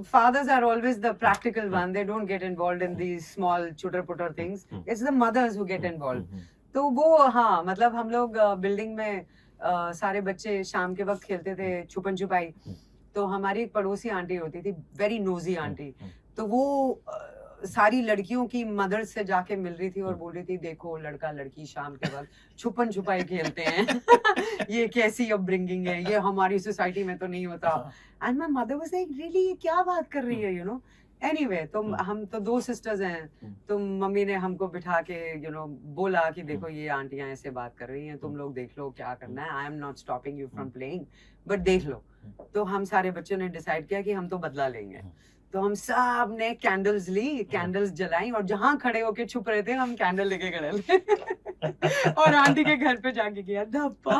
Speaker 1: Fathers are always the practical one, they don't get involved in these small chutter putter things, it's the mothers who get involved। तो वो हाँ, मतलब हम लोग बिल्डिंग में सारे बच्चे शाम के वक्त खेलते थे छुपन छुपाई। तो हमारी एक पड़ोसी आंटी होती थी, वेरी नोजी आंटी। तो वो सारी लड़कियों की मदर से जाके मिल रही थी और बोल रही थी, देखो लड़का लड़की शाम के वक्त छुपन छुपाई खेलते हैं। ये कैसी अपब्रिंगिंग है, ये हमारी सोसाइटी में तो नहीं होता। And my mother was like, really ये क्या बात कर रही है, एनीवे। तो हम तो 2 सिस्टर्स हैं, तो मम्मी ने हमको बिठा के बोला कि देखो ये आंटियां ऐसे बात कर रही हैं, तुम लोग देख लो क्या करना है, I am not stopping you from playing, but देख लो। तो हम सारे बच्चों ने डिसाइड किया कि हम तो बदला लेंगे। तो हम सब ने कैंडल्स जलाई और जहां खड़े होके छुप रहे थे हम कैंडल लेके खड़े थे और आंटी के घर पे जाके किया धप्पा।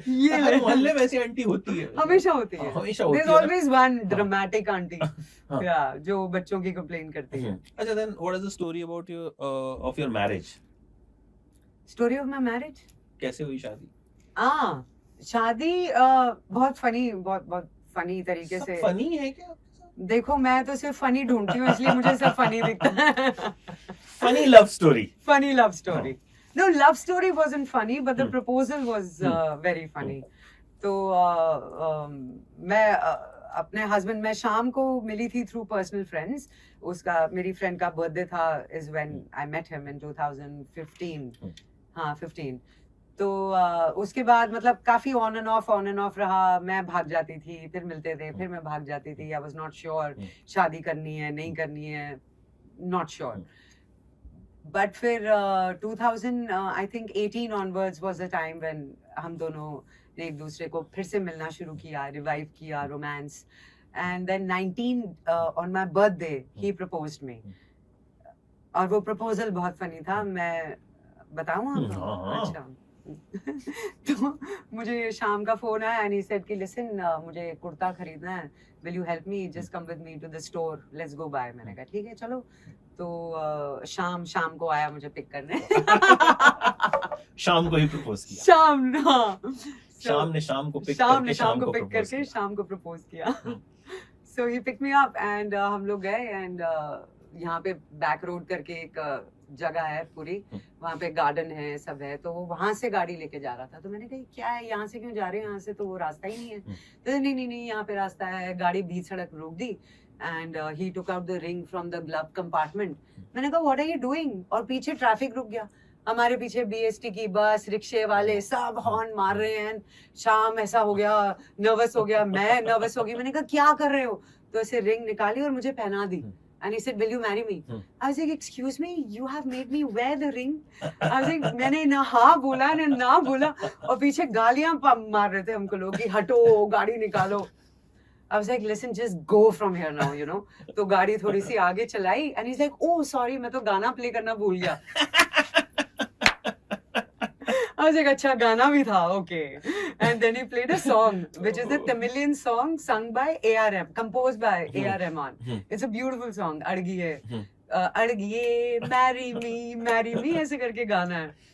Speaker 2: ये मोहल्ले में ऐसी आंटी होती है,
Speaker 1: हमेशा होती है।
Speaker 2: There's
Speaker 1: always one dramatic aunty जो बच्चों की कंप्लेन करती है।
Speaker 2: अच्छा, then what is the story about your of your marriage?
Speaker 1: Story of my marriage,
Speaker 2: कैसे हुई शादी?
Speaker 1: शादी बहुत फनी तरीके
Speaker 2: सब
Speaker 1: से।
Speaker 2: फनी है क्या?
Speaker 1: देखो मैं तो सिर्फ फनी ढूंढती हूँ, इसलिए मुझे सब फनी दिखता है।
Speaker 2: Funny love story.
Speaker 1: Funny love story. No, love story wasn't funny, but the
Speaker 2: Hmm.
Speaker 1: proposal was very funny. तो मैं अपने हस्बैंड, मैं शाम को मिली थी थ्रू पर्सनल फ्रेंड्स। उसका, मेरी फ्रेंड का बर्थडे था is when I met him in 2015। हाँ 15। तो उसके बाद मतलब काफी ऑन एंड ऑफ रहा। मैं भाग जाती थी, फिर मिलते थे, फिर मैं भाग जाती थी। आई वाज नॉट श्योर शादी करनी है नहीं करनी है, नॉट श्योर। बट फिर 2000 I think 18 onwards was the time when हम दोनों ने एक दूसरे को फिर से मिलना शुरू किया, रिवाइव किया romance. And then 19 on my birthday he proposed me. और वो प्रपोजल बहुत फनी था। मैं बताऊं आपको? अच्छा। तो मुझे शाम का फोन आया एंड ही सेड कि लिसन, मुझे कुर्ता खरीदना है, will you help me, just come with me to the store, let's go bye. मैंने कहा ठीक है चलो। तो शाम को आया मुझे पिक करने।
Speaker 2: शाम को ही प्रपोज किया।
Speaker 1: शाम ने शाम को पिक करके शाम को प्रपोज किया। सो ही पिक मी अप एंड हम लोग गए एंड यहाँ पे बैक रोड करके एक जगह है पूरी, वहाँ पे गार्डन है, सब है। तो वो वहां से गाड़ी लेके जा रहा था। तो मैंने कहा क्या है, यहाँ से क्यों जा रहे हैं, यहाँ से तो वो रास्ता ही नहीं है। तो नहीं यहाँ पे रास्ता है। गाड़ी बीच सड़क रोक दी and he took out the ring from the glove compartment. मैंने कहा व्हाट आर यू डूइंग? और पीछे ट्रैफिक रुक गया। हमारे पीछे बीएसटी की बस, रिक्शे वाले सब हॉर्न मार रहे हैं। शाम ऐसा हो गया, नर्वस हो गया, मैं नर्वस हो गई। मैंने कहा क्या कर रहे हो? तो ऐसे रिंग निकाली और मुझे पहना दी। And he said, will you marry me? I was like, excuse me, you have made me wear the ring. I was like, मैंने ना हाँ बोला ना बोला। और पीछे गालियां मार रहे थे हमको लोग कि हटो, गाड़ी निकालो। I was like, listen, just go from here now, you know. तो गाड़ी थोड़ी सी आगे चलाई and he's like, oh sorry, मैं तो गाना प्ले करना भूल गया। I was like, अच्छा गाना भी था, okay. And then he played a song, which is a Tamilian song sung by A.R.M., composed by A.R. Rahman. It's a beautiful song, अड़गिए, अड़गिए, marry me, ऐसे करके गाना है।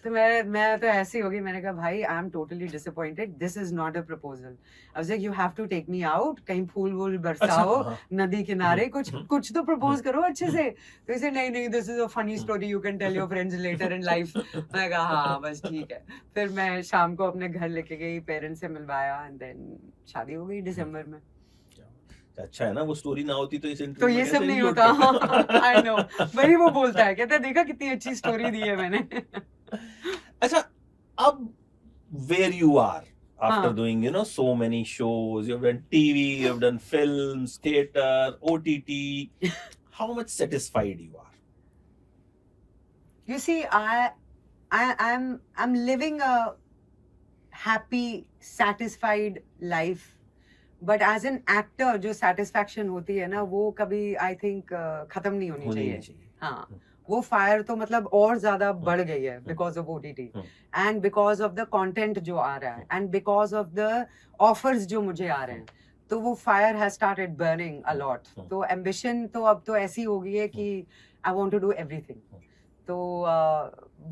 Speaker 1: तो मैं तो ऐसी हो गई। मैंने कहा भाई I am totally disappointed, this is not a proposal. I was like you have to take me out, कहीं फूल वूल बरसाओ, नदी किनारे, कुछ तो प्रपोज करो अच्छे से। तो इसे नहीं this is a funny story, you can tell your friends later in life. मैं कहा हाँ बस ठीक है। फिर मैं शाम को अपने घर लेके गई, पेरेंट्स से मिलवाया एंड देन शादी हो गई दिसंबर में।
Speaker 2: अच्छा है ना, वो स्टोरी ना होती तो इस
Speaker 1: तो ये सब नहीं होता। आई नो, वही वो बोलता है, कहता है देखा कितनी अच्छी स्टोरी दी है मैंने।
Speaker 2: अच्छा, अब where you are after doing so many shows, you've done TV, you've done films, theater, OTT, how much satisfied you are?
Speaker 1: You see, I'm living a happy, satisfied life, but as an actor जो satisfaction होती है ना, वो कभी I think खत्म नहीं होनी चाहिए। हाँ, वो फायर तो मतलब और ज्यादा बढ़ गई है because of OTT and because of the content जो आ रहा है and because of the offers जो मुझे आ रहे हैं। तो वो fire has started burning a lot. तो एम्बिशन तो अब तो ऐसी हो गई है कि I want to do everything. तो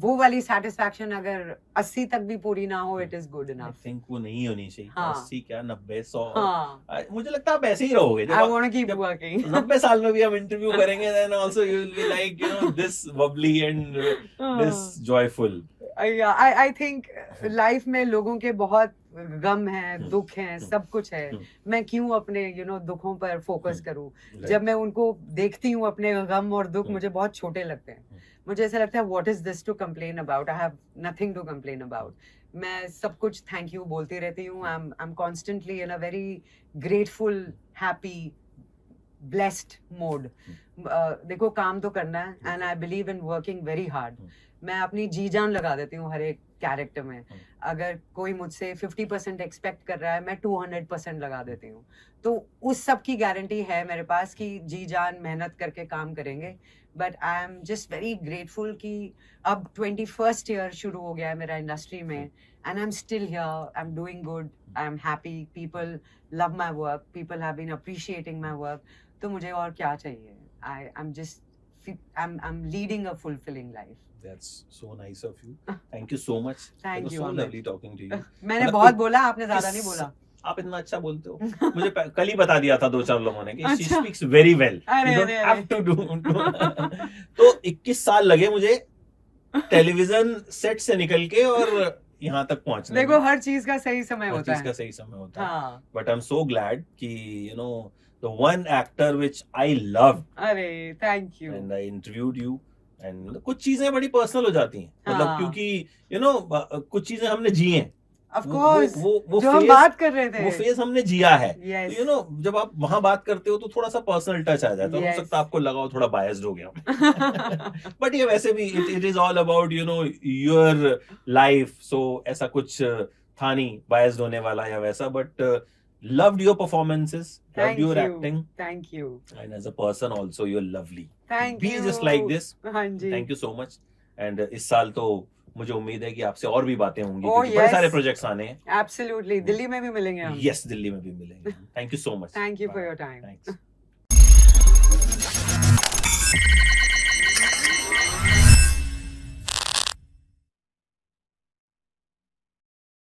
Speaker 1: वो वाली सेटिस्फैक्शन अगर 80 तक भी पूरी ना हो, it is good enough.
Speaker 2: I think वो नहीं होनी चाहिए।
Speaker 1: हाँ।
Speaker 2: 80 क्या 90 100 मुझे लगता है आप ऐसे ही रहोगे।
Speaker 1: I want to keep working.
Speaker 2: 90 साल में भी हम इंटरव्यू करेंगे, then also you will be like this bubbly and this joyful.
Speaker 1: I think life में लोगों के बहुत गम है, दुख है, सब कुछ है। मैं क्यों अपने दुखों पर फोकस करूं? जब मैं उनको देखती हूँ अपने गम और दुख, मुझे बहुत छोटे लगते हैं। मुझे ऐसा लगता है what is this to complain about, I have nothing to complain about. मैं सब कुछ थैंक यू बोलती रहती हूँ। I am constantly in a very grateful, happy, blessed mode. देखो काम तो करना है and I believe in working very hard. मैं अपनी जी जान लगा देती हूँ हर एक कैरेक्टर में। अगर कोई मुझसे 50% एक्सपेक्ट कर रहा है, मैं 200% लगा देती हूँ। तो उस सब की गारंटी है मेरे पास कि जी जान मेहनत करके काम करेंगे। But I am just very grateful कि अब 21st ईयर शुरू हो गया है मेरा इंडस्ट्री में and I am still here, I am doing good, I am happy, people love my work, people have been appreciating my work. तो मुझे और क्या चाहिए? I am just I'm leading a fulfilling life.
Speaker 2: That's so nice of you. Thank you so much.
Speaker 1: Thank
Speaker 2: It was
Speaker 1: you,
Speaker 2: so
Speaker 1: Amit.
Speaker 2: lovely talking to you.
Speaker 1: मैंने
Speaker 2: मतलब
Speaker 1: बहुत
Speaker 2: एक-
Speaker 1: बोला, आपने ज्यादा नहीं बोला.
Speaker 2: आप इतना अच्छा बोलते हो. मुझे कल ही बता दिया था 2-4 लोगों ने कि she
Speaker 1: अच्छा.
Speaker 2: speaks very well.
Speaker 1: अरे,
Speaker 2: You don't
Speaker 1: अरे,
Speaker 2: have to do. तो 21 साल लगे मुझे टेलीविजन सेट से निकल के और यहाँ तक पहुंचने
Speaker 1: देखो
Speaker 2: में.
Speaker 1: हर चीज का सही समय
Speaker 2: हर
Speaker 1: होता
Speaker 2: चीज का
Speaker 1: है.
Speaker 2: सही समय होता है.
Speaker 1: हाँ.
Speaker 2: But I'm so glad कि you know the one actor which I loved
Speaker 1: अरे thank you.
Speaker 2: and I interviewed you and कुछ चीजें बड़ी पर्सनल हो जाती हैं. मतलब
Speaker 1: हाँ.
Speaker 2: क्योंकि you know कुछ चीजें हमने जी हैं.
Speaker 1: ऑफ कोर्स
Speaker 2: वो
Speaker 1: जो हम
Speaker 2: phase-
Speaker 1: बात कर रहे थे.
Speaker 2: वो फेज हमने जिया है.
Speaker 1: Yes.
Speaker 2: यू नो जब आप वहां बात करते हो तो थोड़ा सा पर्सनल टच आ जाता है.
Speaker 1: Yes.
Speaker 2: हो सकता है आपको लगा हो थोड़ा बायस्ड हो गया. बट ये वैसे भी it is all about you know your life. So ऐसा कुछ था नहीं बायस्ड होने वाला या वैसा. But loved your performances, loved
Speaker 1: Thank
Speaker 2: your
Speaker 1: you.
Speaker 2: acting,
Speaker 1: Thank you.
Speaker 2: and as a person also you're lovely.
Speaker 1: Thank
Speaker 2: Be
Speaker 1: you.
Speaker 2: just like this.
Speaker 1: हाँ जी.
Speaker 2: Thank you so much. And इस साल तो मुझे उम्मीद है कि आपसे और भी बातें होंगी.
Speaker 1: Oh,
Speaker 2: क्योंकि बड़े
Speaker 1: yes.
Speaker 2: सारे प्रोजेक्ट्स आने हैं.
Speaker 1: Absolutely. दिल्ली में भी मिलेंगे हम.
Speaker 2: Yes, दिल्ली में भी मिलेंगे. Thank you so much.
Speaker 1: Thank you for
Speaker 2: Bye.
Speaker 1: your time.
Speaker 2: Thanks.